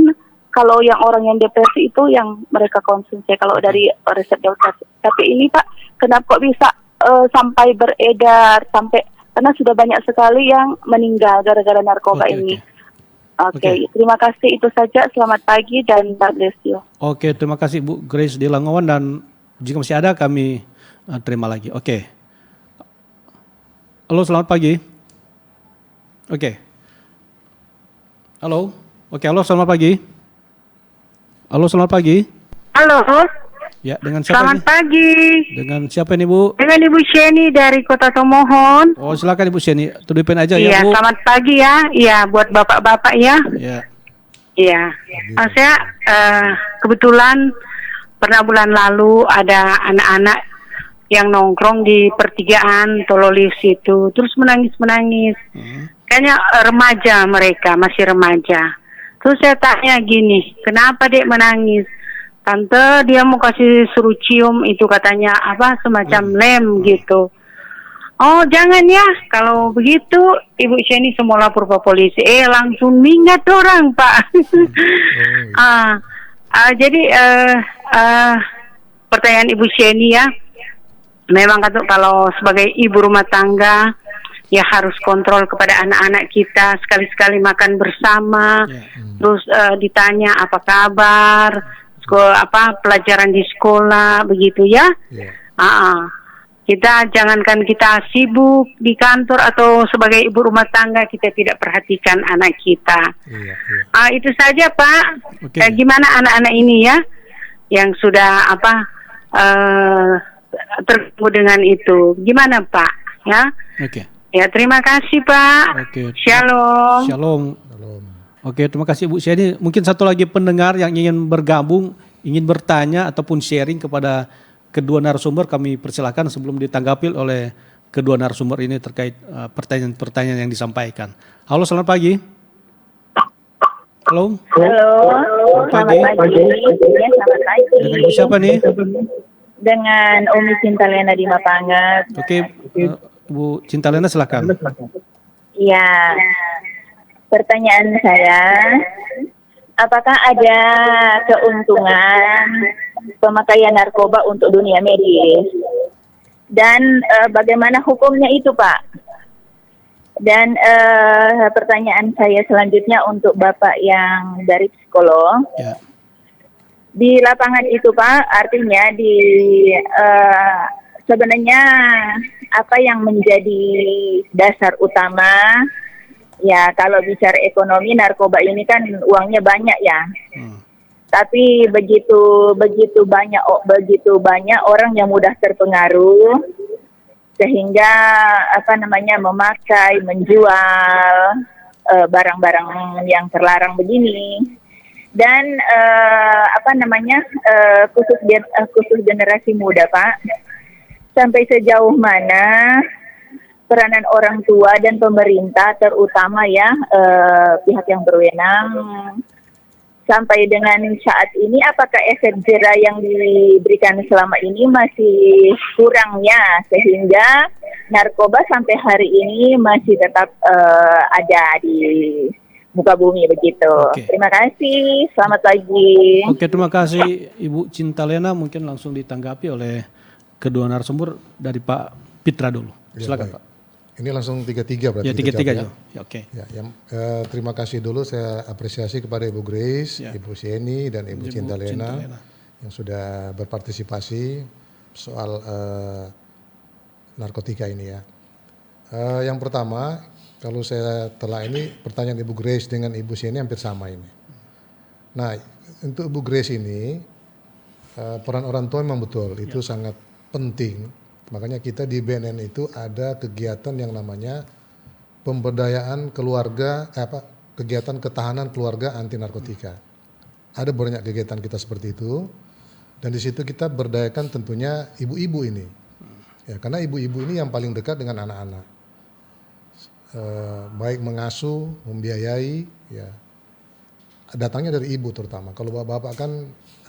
kalau yang orang yang depresi itu yang mereka konsumsi kalau dari riset dokter. Tapi ini Pak, kenapa kok bisa sampai beredar sampai, karena sudah banyak sekali yang meninggal gara-gara narkoba ini. Oke, terima kasih, itu saja. Selamat pagi dan God bless you. Oke, terima kasih Bu Grace Dilangawan, dan jika masih ada kami terima lagi. Oke. Halo, selamat pagi. Oke. Halo. Oke, halo, selamat pagi. Halo, selamat pagi. Halo. Ya, dengan siapa Selamat pagi. Dengan siapa ini Bu? Dengan Ibu Sheni dari Kota Tomohon. Oh, silakan Ibu Sheni. Tuduhin aja ya Bu. Iya, selamat pagi ya. Iya, buat bapak-bapak ya. Iya. Iya. Saya kebetulan pernah bulan lalu ada anak-anak yang nongkrong di pertigaan Tololis itu, terus menangis-menangis. Kayaknya remaja mereka, masih remaja. Terus saya tanya gini, kenapa dek menangis? Tante, dia mau kasih suruh cium itu, katanya apa, semacam lem gitu. Oh jangan ya, kalau begitu Ibu Sheni semua lapor ke polisi. Langsung minggat orang Pak. Jadi pertanyaan Ibu Sheni ya, memang kalau sebagai ibu rumah tangga ya harus kontrol kepada anak-anak kita, sekali-sekali makan bersama, terus ditanya apa kabar, pelajaran di sekolah, begitu ya. Kita jangankan kita sibuk di kantor atau sebagai ibu rumah tangga, kita tidak perhatikan anak kita. Itu saja Pak. Gimana anak-anak ini ya, yang sudah terganggu dengan itu, gimana Pak? Ya. Ya, terima kasih Pak. Shalom. Shalom. Oke, terima kasih Bu Sheni. Mungkin satu lagi pendengar yang ingin bergabung, ingin bertanya ataupun sharing kepada kedua narasumber, kami persilakan sebelum ditanggapi oleh kedua narasumber ini terkait pertanyaan-pertanyaan yang disampaikan. Halo, selamat pagi. Halo. Halo. Selamat pagi. Selamat pagi. Dengan Ibu siapa nih? Dengan Umi Cintalena di Mapangat. Oke, Bu Cintalena silakan. Iya. Pertanyaan saya, apakah ada keuntungan pemakaian narkoba untuk dunia medis? Dan bagaimana hukumnya itu, Pak? Dan pertanyaan saya selanjutnya untuk Bapak yang dari psikolog. Ya. Di lapangan itu, Pak, artinya sebenarnya apa yang menjadi dasar utama, ya kalau bicara ekonomi, narkoba ini kan uangnya banyak ya. Tapi begitu banyak orang yang mudah terpengaruh sehingga memakai, menjual barang-barang yang terlarang begini. Dan khusus generasi muda, Pak, sampai sejauh mana peranan orang tua dan pemerintah, terutama ya pihak yang berwenang, sampai dengan saat ini apakah efek jera yang diberikan selama ini masih kurangnya sehingga narkoba sampai hari ini masih tetap ada di muka bumi begitu. Terima kasih, selamat pagi. Oke, terima kasih Ibu Cintalena. Mungkin langsung ditanggapi oleh kedua narasumber dari Pak Pitra dulu. Silakan, Pak. Ini langsung 3-3 berarti. Ya, 3-3 aja. Ya, oke. Ya, terima kasih dulu, saya apresiasi kepada Ibu Grace, Ibu Sieni dan Ibu Cintalena yang sudah berpartisipasi soal narkotika ini ya. Yang pertama, kalau saya telah ini pertanyaan Ibu Grace dengan Ibu Sieni hampir sama ini. Nah, untuk Ibu Grace ini peran orang tua memang betul itu sangat penting. Makanya kita di BNN itu ada kegiatan yang namanya pemberdayaan keluarga, kegiatan ketahanan keluarga anti narkotika. Ada banyak kegiatan kita seperti itu, dan di situ kita berdayakan tentunya ibu-ibu ini, ya karena ibu-ibu ini yang paling dekat dengan anak-anak. Baik mengasuh, membiayai, ya datangnya dari ibu terutama. Kalau bapak-bapak kan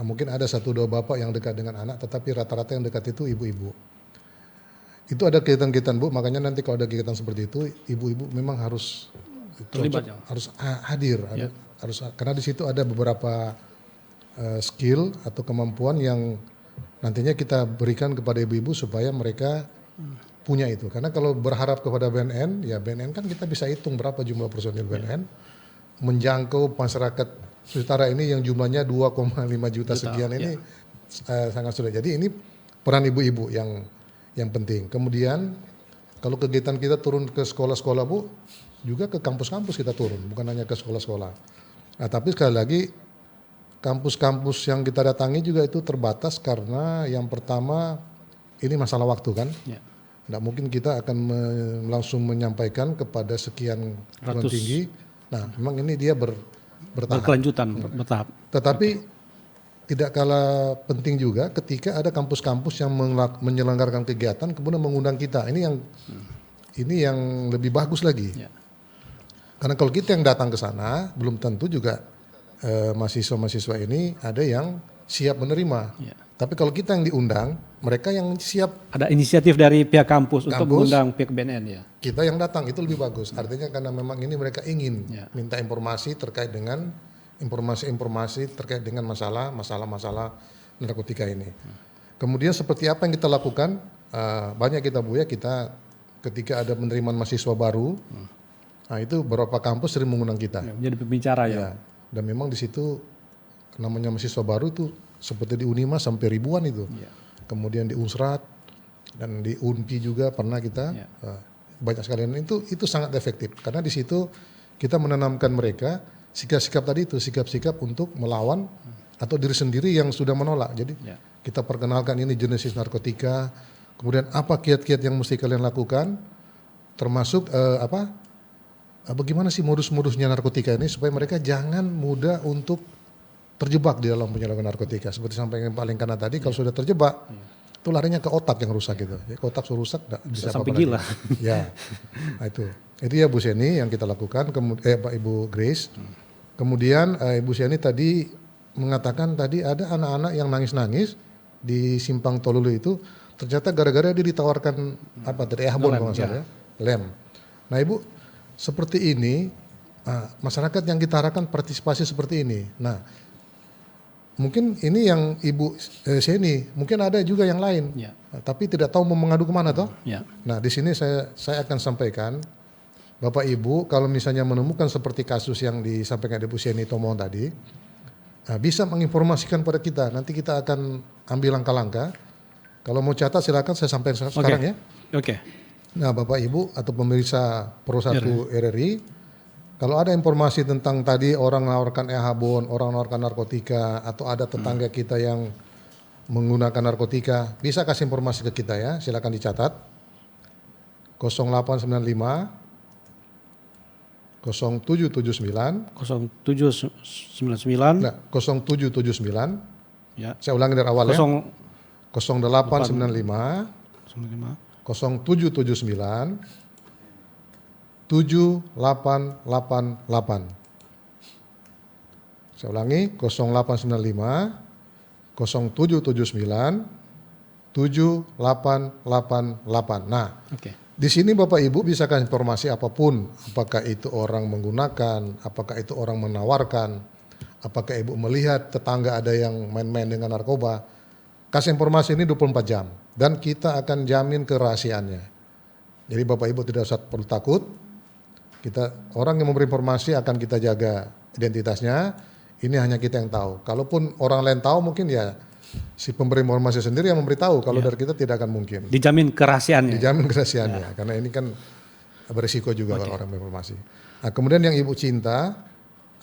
mungkin ada 1-2 bapak yang dekat dengan anak, tetapi rata-rata yang dekat itu ibu-ibu. Itu ada kegiatan-kegiatan, Bu, makanya nanti kalau ada kegiatan seperti itu, ibu-ibu memang harus terlibat, harus hadir, harus, karena di situ ada beberapa skill atau kemampuan yang nantinya kita berikan kepada ibu-ibu supaya mereka punya itu. Karena kalau berharap kepada BNN, ya BNN kan kita bisa hitung berapa jumlah personil BNN menjangkau masyarakat Nusantara ini yang jumlahnya 2,5 juta sekian ini sangat sulit. Jadi ini peran ibu-ibu yang penting. Kemudian kalau kegiatan kita turun ke sekolah-sekolah, Bu, juga ke kampus-kampus kita turun, bukan hanya ke sekolah-sekolah. Nah, tapi sekali lagi kampus-kampus yang kita datangi juga itu terbatas karena yang pertama ini masalah waktu kan. Nggak mungkin kita akan langsung menyampaikan kepada sekian perguruan tinggi. Nah, memang ini dia bertahap. Berkelanjutan, bertahap. Tetapi tidak kalah penting juga ketika ada kampus-kampus yang menyelenggarakan kegiatan kemudian mengundang kita. Ini yang lebih bagus lagi. Karena kalau kita yang datang ke sana belum tentu juga mahasiswa-mahasiswa ini ada yang siap menerima. Tapi kalau kita yang diundang, mereka yang siap. Ada inisiatif dari pihak kampus untuk mengundang pihak BNN ya. Kita yang datang itu lebih bagus. Artinya karena memang ini mereka ingin minta informasi terkait dengan informasi-informasi terkait dengan masalah narkotika ini. Kemudian seperti apa yang kita lakukan? Banyak kita, Bu, ya, kita ketika ada penerimaan mahasiswa baru, nah itu beberapa kampus sering mengundang kita. Menjadi pembicara ya. Dan memang di situ namanya mahasiswa baru itu seperti di Unima sampai ribuan itu. Kemudian di Unsrat dan di Unpi juga pernah kita banyak sekali. Dan itu sangat efektif karena di situ kita menanamkan mereka sikap-sikap tadi itu, sikap-sikap untuk melawan atau diri sendiri yang sudah menolak. Jadi kita perkenalkan ini jenis narkotika, kemudian apa kiat-kiat yang mesti kalian lakukan, termasuk bagaimana sih modus-modusnya narkotika ini supaya mereka jangan mudah untuk terjebak di dalam penyalahgunaan narkotika. Seperti sampai yang paling kanan tadi, kalau sudah terjebak, itu larinya ke otak yang rusak gitu. Ya, ke otak sudah rusak, bisa sampai gila. Ya, nah itu ya Bu Sieni yang kita lakukan. Pak Ibu Grace. Kemudian Ibu Sieni tadi mengatakan tadi ada anak-anak yang nangis-nangis di Simpang Tolulu itu, ternyata gara-gara dia ditawarkan dari Ehbon kalau nggak salah ya, lem. Nah Ibu, seperti ini masyarakat yang kita harapkan partisipasi seperti ini. Nah, mungkin ini yang Ibu Seni, mungkin ada juga yang lain, tapi tidak tahu mau mengadu kemana toh. Nah di sini saya akan sampaikan, Bapak Ibu kalau misalnya menemukan seperti kasus yang disampaikan Ibu Seni Tomo tadi, bisa menginformasikan pada kita, nanti kita akan ambil langkah-langkah. Kalau mau catat silakan saya sampaikan sekarang ya. Nah Bapak Ibu atau pemirsa Pro 1 RRI, kalau ada informasi tentang tadi orang menawarkan habon, orang menawarkan narkotika, atau ada tetangga kita yang menggunakan narkotika, bisa kasih informasi ke kita ya, silakan dicatat. 0895 0779 0799 nah, 0779 ya. Saya ulangi dari awal ya. 0895 0779 7888. Saya ulangi 0895 0779 7888. Nah, di sini Bapak Ibu bisa kasih informasi apapun, apakah itu orang menggunakan, apakah itu orang menawarkan, apakah Ibu melihat tetangga ada yang main-main dengan narkoba, kasih informasi ini 24 jam dan kita akan jamin kerahasiaannya. Jadi Bapak Ibu tidak usah perlu takut. Orang yang memberi informasi akan kita jaga identitasnya. Ini hanya kita yang tahu. Kalaupun orang lain tahu mungkin ya si pemberi informasi sendiri yang memberitahu. Kalau dari kita tidak akan mungkin. Dijamin kerahasiaannya. Dijamin kerahasiaannya. Karena ini kan berisiko juga kalau orang berinformasi. Nah, kemudian yang Ibu Cinta,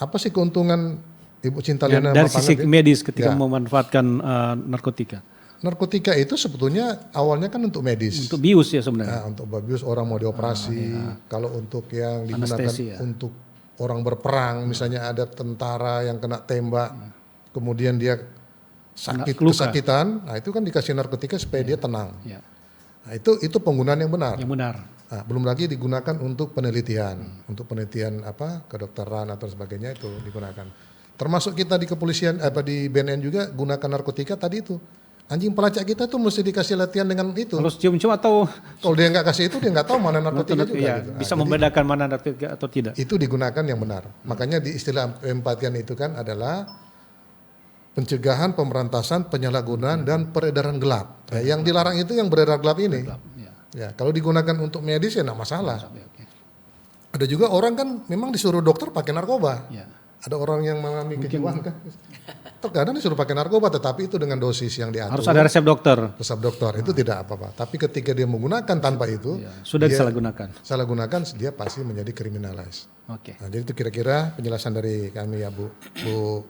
apa sih keuntungan Ibu Cinta Lena dari sisi medis ketika memanfaatkan narkotika? Narkotika itu sebetulnya awalnya kan untuk medis. Untuk bius ya sebenarnya. Nah, untuk bius orang mau dioperasi. Kalau untuk yang digunakan untuk orang berperang, misalnya ada tentara yang kena tembak, kemudian dia kesakitan, nah itu kan dikasih narkotika supaya dia tenang. Nah, itu penggunaan yang benar. Nah, belum lagi digunakan untuk penelitian, kedokteran atau sebagainya itu digunakan. Termasuk kita di kepolisian, di BNN juga gunakan narkotika tadi itu. Anjing pelacak kita tuh mesti dikasih latihan dengan itu. Kalau cium-cium atau kalau dia nggak kasih itu dia nggak tahu mana narkotika juga. Gitu. Bisa membedakan mana narkotika atau tidak. Itu digunakan yang benar. Makanya di istilah empatian itu kan adalah pencegahan, pemberantasan, penyalahgunaan dan peredaran gelap. Yang dilarang itu yang beredar gelap ini. Ya, kalau digunakan untuk medis ya nggak masalah. Ada juga orang kan memang disuruh dokter pakai narkoba. Ada orang yang mengalami kejiwaan kan. Terkadang disuruh pakai narkoba tetapi itu dengan dosis yang diatur. Harus ada resep dokter. Resep dokter itu tidak apa-apa. Tapi ketika dia menggunakan tanpa itu, sudah disalahgunakan. Salahgunakan dia pasti menjadi kriminalis. Nah, jadi itu kira-kira penjelasan dari kami ya Bu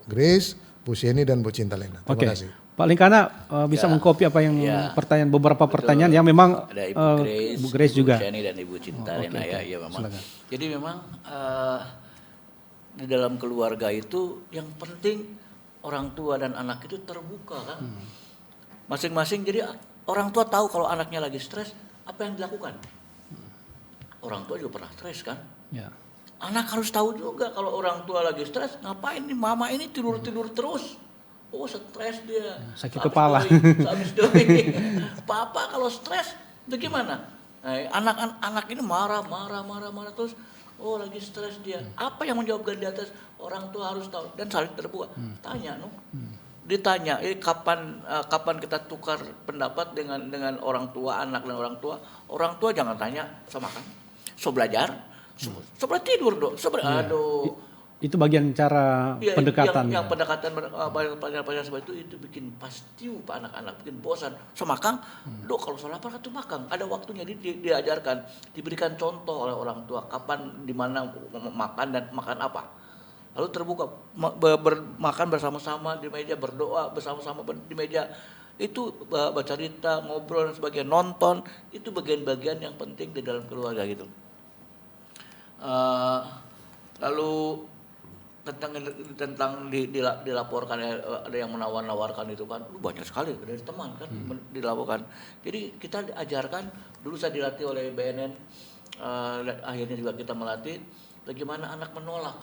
Grace, Bu Sieni dan Bu Cinta Lena. Terima kasih. Pak Lingkana bisa mengkopi apa yang beberapa pertanyaan yang memang ada Ibu Grace juga. Bu Sieni dan Ibu Cinta Lena ya memang. Jadi memang di dalam keluarga itu yang penting orang tua dan anak itu terbuka kan. Masing-masing jadi orang tua tahu kalau anaknya lagi stres apa yang dilakukan. Orang tua juga pernah stres kan. Anak harus tahu juga kalau orang tua lagi stres ngapain nih mama ini tidur-tidur terus. Oh stres dia. Sakit kepala. Habis doi. Papa kalau stres bagaimana? Anak ini marah terus. Oh lagi stres dia. Apa yang menjawabkan di atas? Orang tua harus tahu dan saling terbuka. Tanya, ditanya. Kapan kita tukar pendapat dengan orang tua, anak dan orang tua. Orang tua jangan tanya sama kan. So belajar, so tidur dong. Itu bagian cara pendekatan. Yang pendekatan seperti itu bikin pastiu pak anak-anak, bikin bosan. So makang, kalau soal lapar itu makang. Ada waktunya diajarkan, diberikan contoh oleh orang tua kapan, di mana makan dan makan apa. Lalu terbuka makan bersama-sama di meja, berdoa bersama-sama di meja. Itu bercerita, ngobrol dan sebagainya, nonton itu bagian-bagian yang penting di dalam keluarga gitu. Lalu tentang dilaporkan ada yang menawar-nawarkan itu kan banyak sekali dari teman kan dilaporkan. Jadi kita diajarkan dulu, saya dilatih oleh BNN, akhirnya juga kita melatih bagaimana anak menolak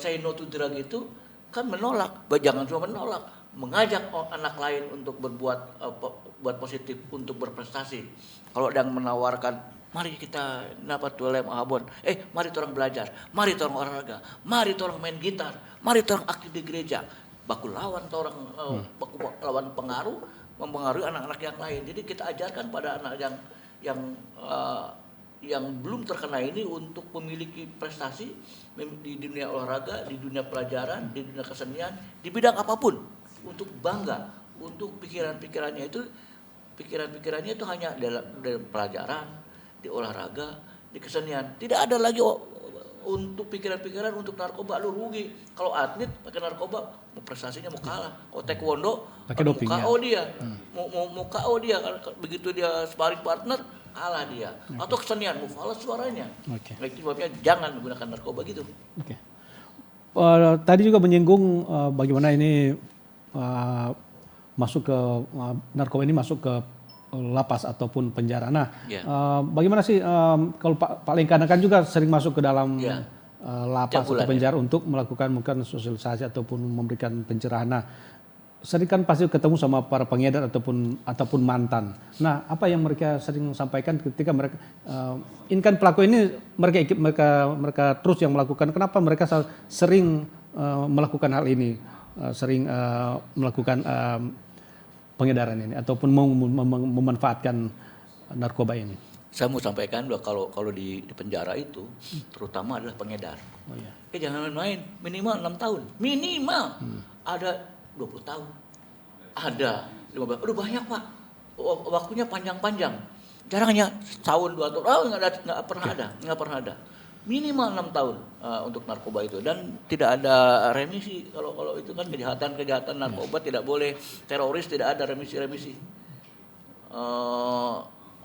say no to drug itu kan menolak, jangan cuma menolak, mengajak anak lain untuk buat positif, untuk berprestasi. Kalau ada yang menawarkan Mari kita dapat lem abon. Mari orang belajar, mari orang olahraga, mari orang main gitar, mari orang aktif di gereja. Baku lawan orang lawan mempengaruhi anak-anak yang lain. Jadi kita ajarkan pada anak yang belum terkena ini untuk memiliki prestasi di dunia olahraga, di dunia pelajaran, di dunia kesenian, di bidang apapun, untuk bangga, untuk pikiran-pikirannya itu hanya dalam pelajaran, di olahraga, di kesenian. Tidak ada lagi untuk pikiran-pikiran untuk narkoba. Lu rugi kalau atlet pakai narkoba, mau prestasinya mau kalah. Kalau taekwondo pakai doping, KO dia, mau KO dia. Begitu dia sparring partner, kalah dia. Atau kesenian mau falas suaranya. Itu sebabnya jangan menggunakan narkoba gitu. Tadi juga menyinggung bagaimana ini masuk ke narkoba ini masuk ke lapas ataupun penjara. Nah, bagaimana sih kalau Pak Lengkana kan juga sering masuk ke dalam lapas atau penjara untuk melakukan mungkin sosialisasi ataupun memberikan pencerahan. Nah, sering kan pasti ketemu sama para pengedar ataupun mantan. Nah, apa yang mereka sering sampaikan ketika mereka ini kan pelaku ini mereka terus yang melakukan. Kenapa mereka sering melakukan hal ini, sering melakukan pengedaran ini ataupun memanfaatkan narkoba ini? Saya mau sampaikan bahwa kalau di penjara itu terutama adalah pengedar. Jangan main-main, minimal 6 tahun. Minimal. Ada 20 tahun. Ada 15. Udah banyak, Pak. Waktunya panjang-panjang. Jarangnya setahun 2 tahun. Nggak pernah ada. Minimal 6 tahun untuk narkoba itu, dan tidak ada remisi. Kalau itu kan kejahatan narkoba tidak boleh, teroris tidak ada remisi,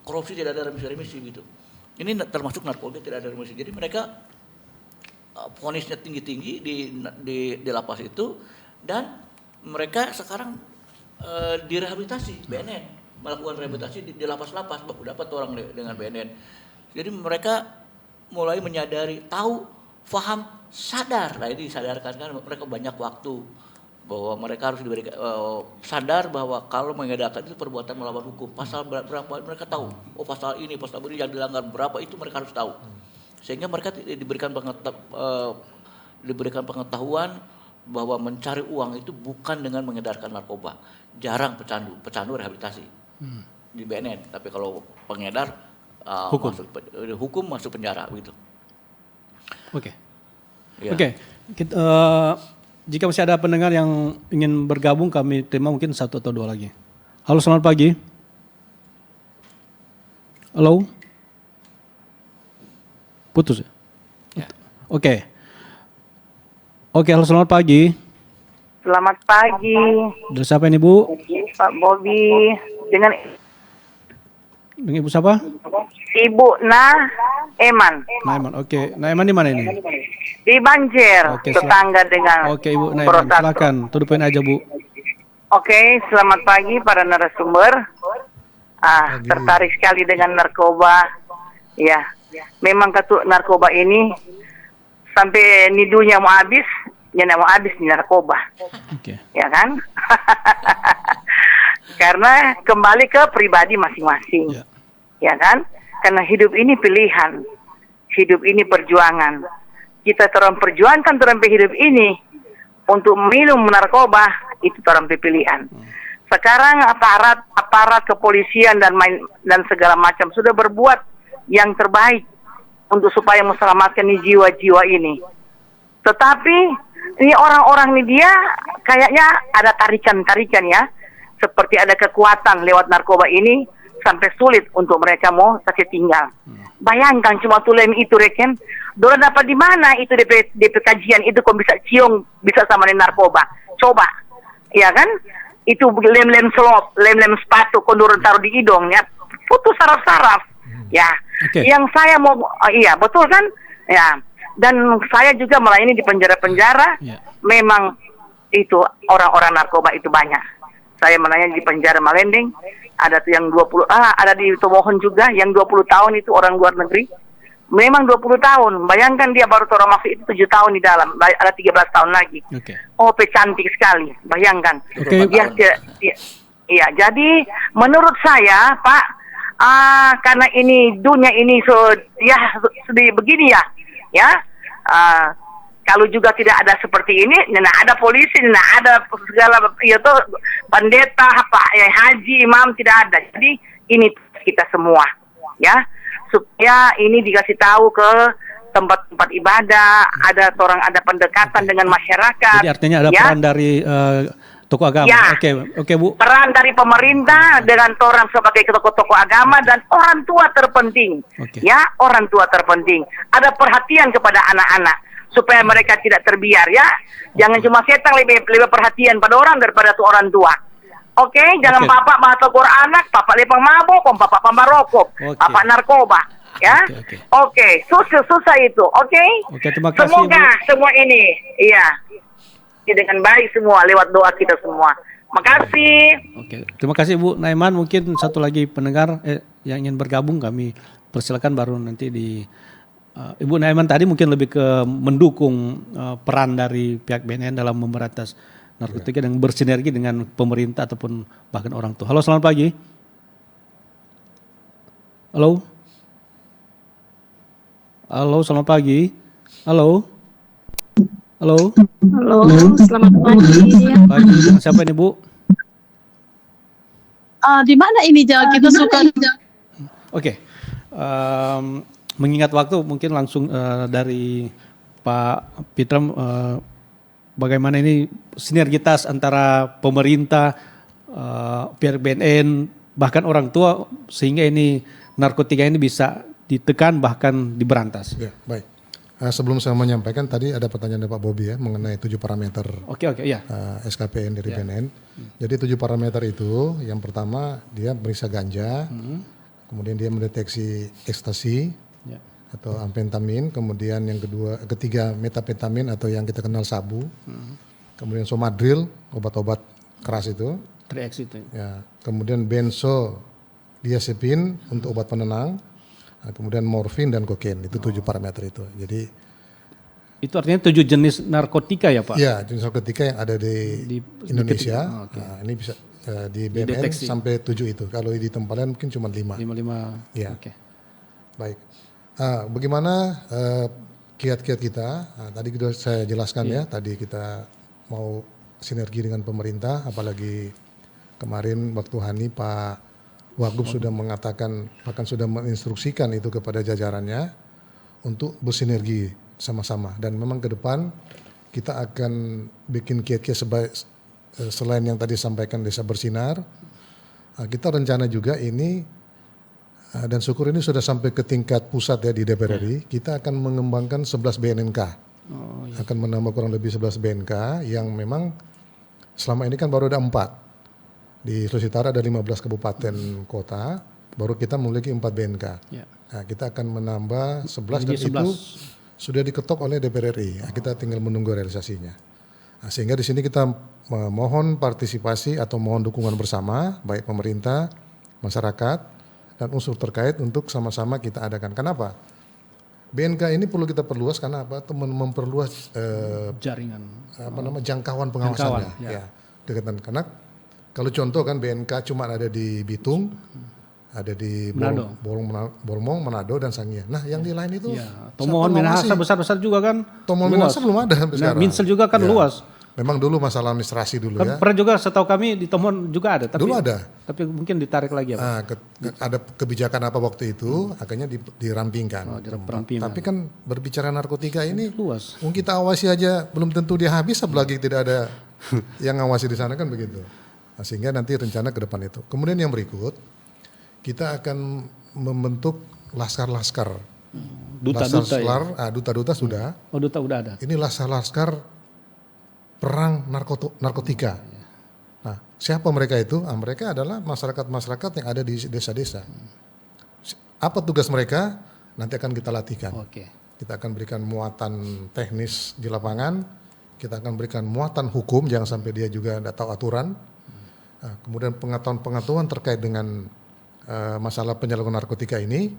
korupsi tidak ada remisi gitu. Ini termasuk narkoba tidak ada remisi. Jadi mereka vonisnya tinggi di lapas itu, dan mereka sekarang direhabilitasi BNN, melakukan rehabilitasi di lapas-lapas, baru dapat orang dengan BNN. Jadi mereka mulai menyadari, tahu, faham, sadar. Nah ini disadarkan kan mereka banyak waktu bahwa mereka harus diberikan sadar bahwa kalau mengedarkan itu perbuatan melawan hukum. Pasal berapa mereka tahu. Pasal ini yang dilanggar berapa itu mereka harus tahu. Sehingga mereka diberikan pengetahuan bahwa mencari uang itu bukan dengan mengedarkan narkoba. Jarang pecandu rehabilitasi di BNN. Tapi kalau pengedar hukum masuk penjara begitu. Oke. Jika masih ada pendengar yang ingin bergabung, kami terima mungkin 1 atau 2 lagi. Halo, selamat pagi. Halo. Putus ya? Oke, halo, selamat pagi. Selamat pagi. Dari siapa ini, Bu? Pak Bobi. Dengan Ibu siapa? Ibu Naeman. Oke. Naeman di mana ini? Di Banjir, tetangga dengan Ibu Naeman, silakan. To the point aja, Bu. Oke, selamat pagi para narasumber. Tertarik sekali dengan narkoba. Ya, memang narkoba ini sampai nidunya mau habis, nih narkoba. Ya kan? Karena kembali ke pribadi masing-masing, ya kan? Karena hidup ini pilihan, hidup ini perjuangan. Kita terus perjuangkan terus hidup ini untuk minum narkoba, itu terus pilihan. Sekarang aparat kepolisian dan segala macam sudah berbuat yang terbaik untuk supaya menyelamatkan jiwa-jiwa ini. Tetapi ini orang-orang ini dia kayaknya ada tarikan-tarikan ya. Seperti ada kekuatan lewat narkoba ini sampai sulit untuk mereka mau kasih tinggal. Bayangkan cuma tulem itu reken, dolar dapat di mana itu DP kajian itu kok bisa ciong bisa sama dengan narkoba. Coba, ya kan? Itu lem-lem selop, lem-lem sepatu kondor taruh di hidungnya, putus saraf-saraf. Ya, yang saya mau, iya betul kan? Ya, dan saya juga melayani di penjara-penjara. Memang itu orang-orang narkoba itu banyak. Saya melayani di penjara Malendeng, ada tuh yang 20, ada di Tomohon juga yang 20 tahun itu orang luar negeri. Memang 20 tahun, bayangkan dia baru orang masuk itu 7 tahun di dalam, ada 13 tahun lagi. Cantik sekali, bayangkan. Iya, jadi menurut saya Pak, karena ini dunia ini sedih begini ya. Kalau juga tidak ada seperti ini, nah ada polisi, nah ada segala itu pendeta, haji, imam, tidak ada. Jadi ini kita semua, ya, supaya ini dikasih tahu ke tempat-tempat ibadah, ada pendekatan dengan masyarakat. Jadi artinya ada peran dari tokoh agama. Ya, Oke, Bu. Peran dari pemerintah dengan orang sebagai tokoh-tokoh agama dan orang tua terpenting. Ya, orang tua terpenting. Ada perhatian kepada anak-anak supaya mereka tidak terbiar, ya. Jangan cuma setan lebih perhatian pada orang daripada tuh orang tua. Jangan papa tegur anak, papa lepang mabok, papa rokok, papa narkoba, ya. Susah itu. Terima kasih, Semoga Bu. semua ini, iya, dengan baik semua lewat doa kita semua. Makasih. Terima kasih Bu Naiman. Mungkin satu lagi pendengar yang ingin bergabung kami persilakan, baru nanti di Ibu Naiman tadi mungkin lebih ke mendukung peran dari pihak BNN dalam memberantas narkotika dan bersinergi dengan pemerintah ataupun bahkan orang tua. Halo, selamat pagi. Halo, selamat pagi. Halo, selamat pagi. Pagi, siapa ini Bu? Di mana ini kita suka? Mengingat waktu, mungkin langsung dari Pak Pitra, bagaimana ini sinergitas antara pemerintah, pihak BNN, bahkan orang tua, sehingga ini narkotika ini bisa ditekan bahkan diberantas. Ya, baik. Sebelum saya menyampaikan, tadi ada pertanyaan dari Pak Bobi ya mengenai 7 parameter SKPN dari BNN. Jadi 7 parameter itu, yang pertama dia meriksa ganja, kemudian dia mendeteksi ekstasi atau amfetamin, kemudian yang ketiga metapetamin atau yang kita kenal sabu, kemudian somadril, obat-obat keras itu, 3X itu. Ya, kemudian benzodiazepin untuk obat penenang, kemudian morfin dan kokain, itu 7 parameter itu. Jadi itu artinya 7 jenis narkotika ya Pak? Ya, jenis narkotika yang ada di Indonesia. Nah, ini bisa di BNN sampai 7 itu. Kalau di tempat lain mungkin cuma 5. 5. Ya. Baik. Bagaimana kiat-kiat kita? Tadi sudah saya jelaskan ya. Tadi kita mau sinergi dengan pemerintah, apalagi kemarin waktu Hani Pak Wagub sudah mengatakan, bahkan sudah menginstruksikan itu kepada jajarannya untuk bersinergi sama-sama. Dan memang ke depan kita akan bikin kiat-kiat selain yang tadi sampaikan Desa Bersinar. Kita rencana juga ini, dan syukur ini sudah sampai ke tingkat pusat ya di DPR RI, kita akan mengembangkan 11 BNNK. Akan menambah kurang lebih 11 BNK yang memang selama ini kan baru ada 4. Di Sulawesi Utara ada 15 kabupaten kota, baru kita memiliki 4 BNK. Nah, kita akan menambah 11 dan itu sudah diketok oleh DPR RI. Nah, kita tinggal menunggu realisasinya. Nah, sehingga di sini kita mohon partisipasi atau mohon dukungan bersama, baik pemerintah, masyarakat, dan unsur terkait untuk sama-sama kita adakan. Kenapa? BNK ini perlu kita perluas karena apa? Memperluas jaringan, jangkauan pengawasannya. Karena kalau contoh kan BNK cuma ada di Bitung, ada di Bormong, Manado dan Sangihe. Nah, yang di lain itu Tomohon, Minahasa besar-besar juga kan. Tomohon, Minahasa belum ada sampai sekarang. Minsel juga kan luas. Memang dulu masalah administrasi dulu ya. Pernah juga setahu kami di Tomohon juga ada. Dulu ada. Tapi mungkin ditarik lagi ya. Ada kebijakan apa waktu itu, akhirnya dirampingkan. Tapi kan berbicara narkotika ini luas. Mungkin kita awasi aja belum tentu dia habis, apalagi tidak ada yang ngawasi di sana kan begitu. Nah, sehingga nanti rencana ke depan itu. Kemudian yang berikut, kita akan membentuk laskar-laskar. Duta-duta sudah. Oh, duta udah ada. Ini laskar-laskar perang narkotika. Nah, siapa mereka itu? Mereka adalah masyarakat-masyarakat yang ada di desa-desa. Apa tugas mereka? Nanti akan kita latihkan. Kita akan berikan muatan teknis di lapangan. Kita akan berikan muatan hukum, jangan sampai dia juga tidak tahu aturan. Nah, kemudian pengetahuan terkait dengan masalah penyalahgunaan narkotika ini.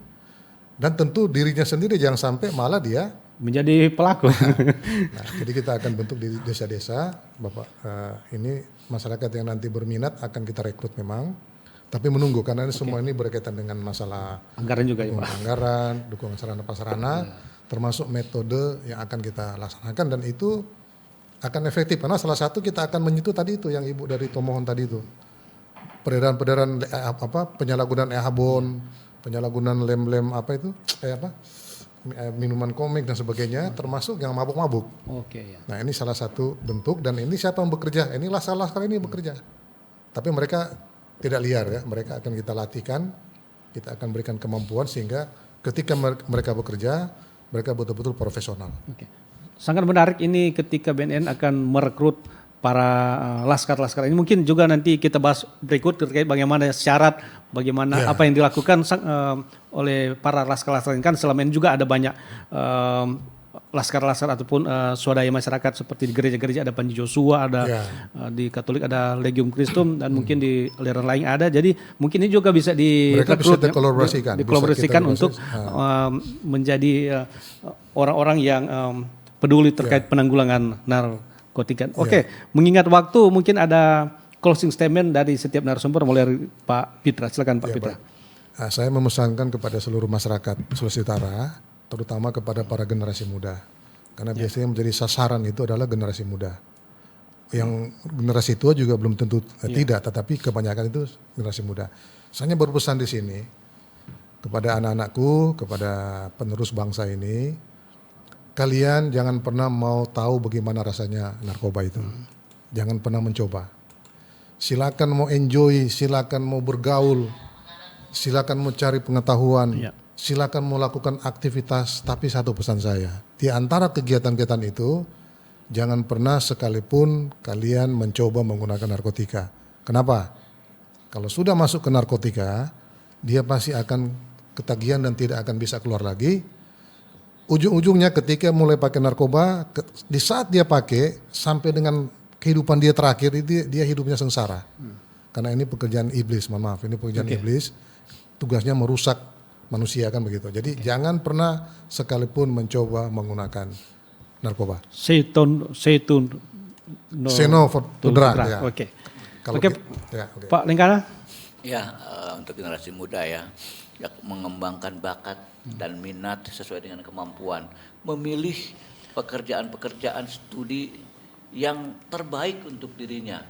Dan tentu dirinya sendiri jangan sampai malah dia menjadi pelaku. Nah, jadi kita akan bentuk di desa-desa, Bapak. Ini masyarakat yang nanti berminat akan kita rekrut memang. tapi menunggu karena ini semua ini berkaitan dengan masalah anggaran juga ya Pak. Anggaran, dukungan sarana prasarana, termasuk metode yang akan kita laksanakan dan itu akan efektif karena salah satu kita akan menyentuh tadi itu yang Ibu dari pemohon tadi itu. Peredaran penyalahgunaan e-habon, penyalahgunaan lem-lem minuman komik dan sebagainya, termasuk yang mabuk-mabuk. Ya. Nah ini salah satu bentuk dan ini siapa yang bekerja? Ini laskar-laskar ini bekerja. Tapi mereka tidak liar ya, mereka akan kita latihkan, kita akan berikan kemampuan sehingga ketika mereka bekerja, mereka betul-betul profesional. Sangat menarik ini ketika BNN akan merekrut para laskar-laskar ini. Mungkin juga nanti kita bahas berikut terkait bagaimana syarat, bagaimana apa yang dilakukan oleh para laskar-laskar ini. Kan selama ini juga ada banyak laskar-laskar ataupun swadaya masyarakat seperti di gereja-gereja ada Panji Joshua, ada di Katolik ada Legium Christum dan mungkin di aliran lain ada. Jadi mungkin ini juga bisa dikolaborasikan untuk menjadi orang-orang yang peduli terkait penanggulangan narkotika. Mengingat waktu mungkin ada closing statement dari setiap narasumber mulai Pak Pitra. Silakan Pak Pitra. Nah, saya memesankan kepada seluruh masyarakat Sulawesi Utara, terutama kepada para generasi muda. Karena biasanya menjadi sasaran itu adalah generasi muda. Yang generasi tua juga belum tentu tidak, tetapi kebanyakan itu generasi muda. Saya berpesan di sini kepada anak-anakku, kepada penerus bangsa ini, kalian jangan pernah mau tahu bagaimana rasanya narkoba itu. Jangan pernah mencoba. Silakan mau enjoy, silakan mau bergaul, silakan mau cari pengetahuan, silakan mau lakukan aktivitas. Tapi satu pesan saya, di antara kegiatan-kegiatan itu, jangan pernah sekalipun kalian mencoba menggunakan narkotika. Kenapa? Kalau sudah masuk ke narkotika, dia pasti akan ketagihan dan tidak akan bisa keluar lagi. Ujung-ujungnya ketika mulai pakai narkoba, di saat dia pakai sampai dengan kehidupan dia terakhir, dia hidupnya sengsara. Karena ini pekerjaan iblis, mohon maaf, ini pekerjaan iblis, tugasnya merusak manusia kan begitu. Jadi jangan pernah sekalipun mencoba menggunakan narkoba. Pak Lengkana? Ya, untuk generasi muda ya mengembangkan bakat dan minat sesuai dengan kemampuan, memilih pekerjaan-pekerjaan studi yang terbaik untuk dirinya.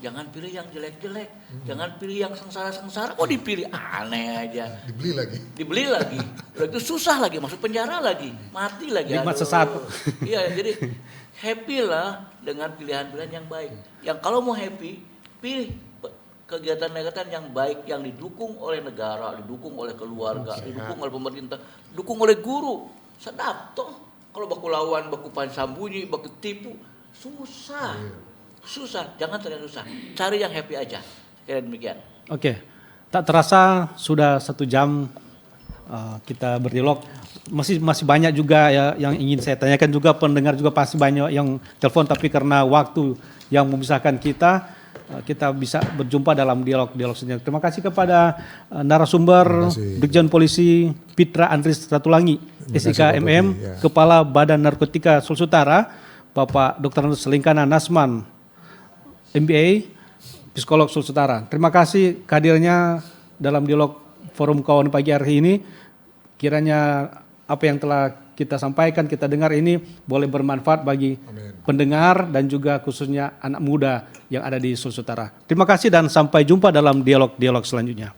Jangan pilih yang jelek-jelek, jangan pilih yang sengsara-sengsara. Kok dipilih aneh aja. Dibeli lagi. Udah itu susah lagi, masuk penjara lagi, mati lagi. Nikmat sesat. Iya, jadi happy lah dengan pilihan-pilihan yang baik. Yang kalau mau happy, pilih kegiatan-kegiatan yang baik yang didukung oleh negara, didukung oleh keluarga, didukung oleh pemerintah, didukung oleh guru. Sedap toh. Kalau baku lawan, baku sambunyi, baku tipu, susah. Susah, jangan terlalu susah. Cari yang happy aja. Kira demikian. Tak terasa sudah 1 jam kita berdialog. Masih banyak juga ya yang ingin saya tanyakan juga, pendengar juga pasti banyak yang telepon, tapi karena waktu yang memisahkan kita bisa berjumpa dalam dialog selanjutnya. Terima kasih kepada narasumber Brigjen Polisi Pitra Andris Ratulangi, SIK MM, Kepala Badan Narkotika Sulawesi Utara, Bapak Dr. Lengkana Nasman, MBA, Psikolog Sulawesi Utara. Terima kasih kehadirannya dalam dialog Forum Kawan pagi hari ini. Kiranya apa yang telah kita sampaikan, kita dengar ini boleh bermanfaat bagi pendengar dan juga khususnya anak muda yang ada di Sulawesi Utara. Terima kasih dan sampai jumpa dalam dialog-dialog selanjutnya.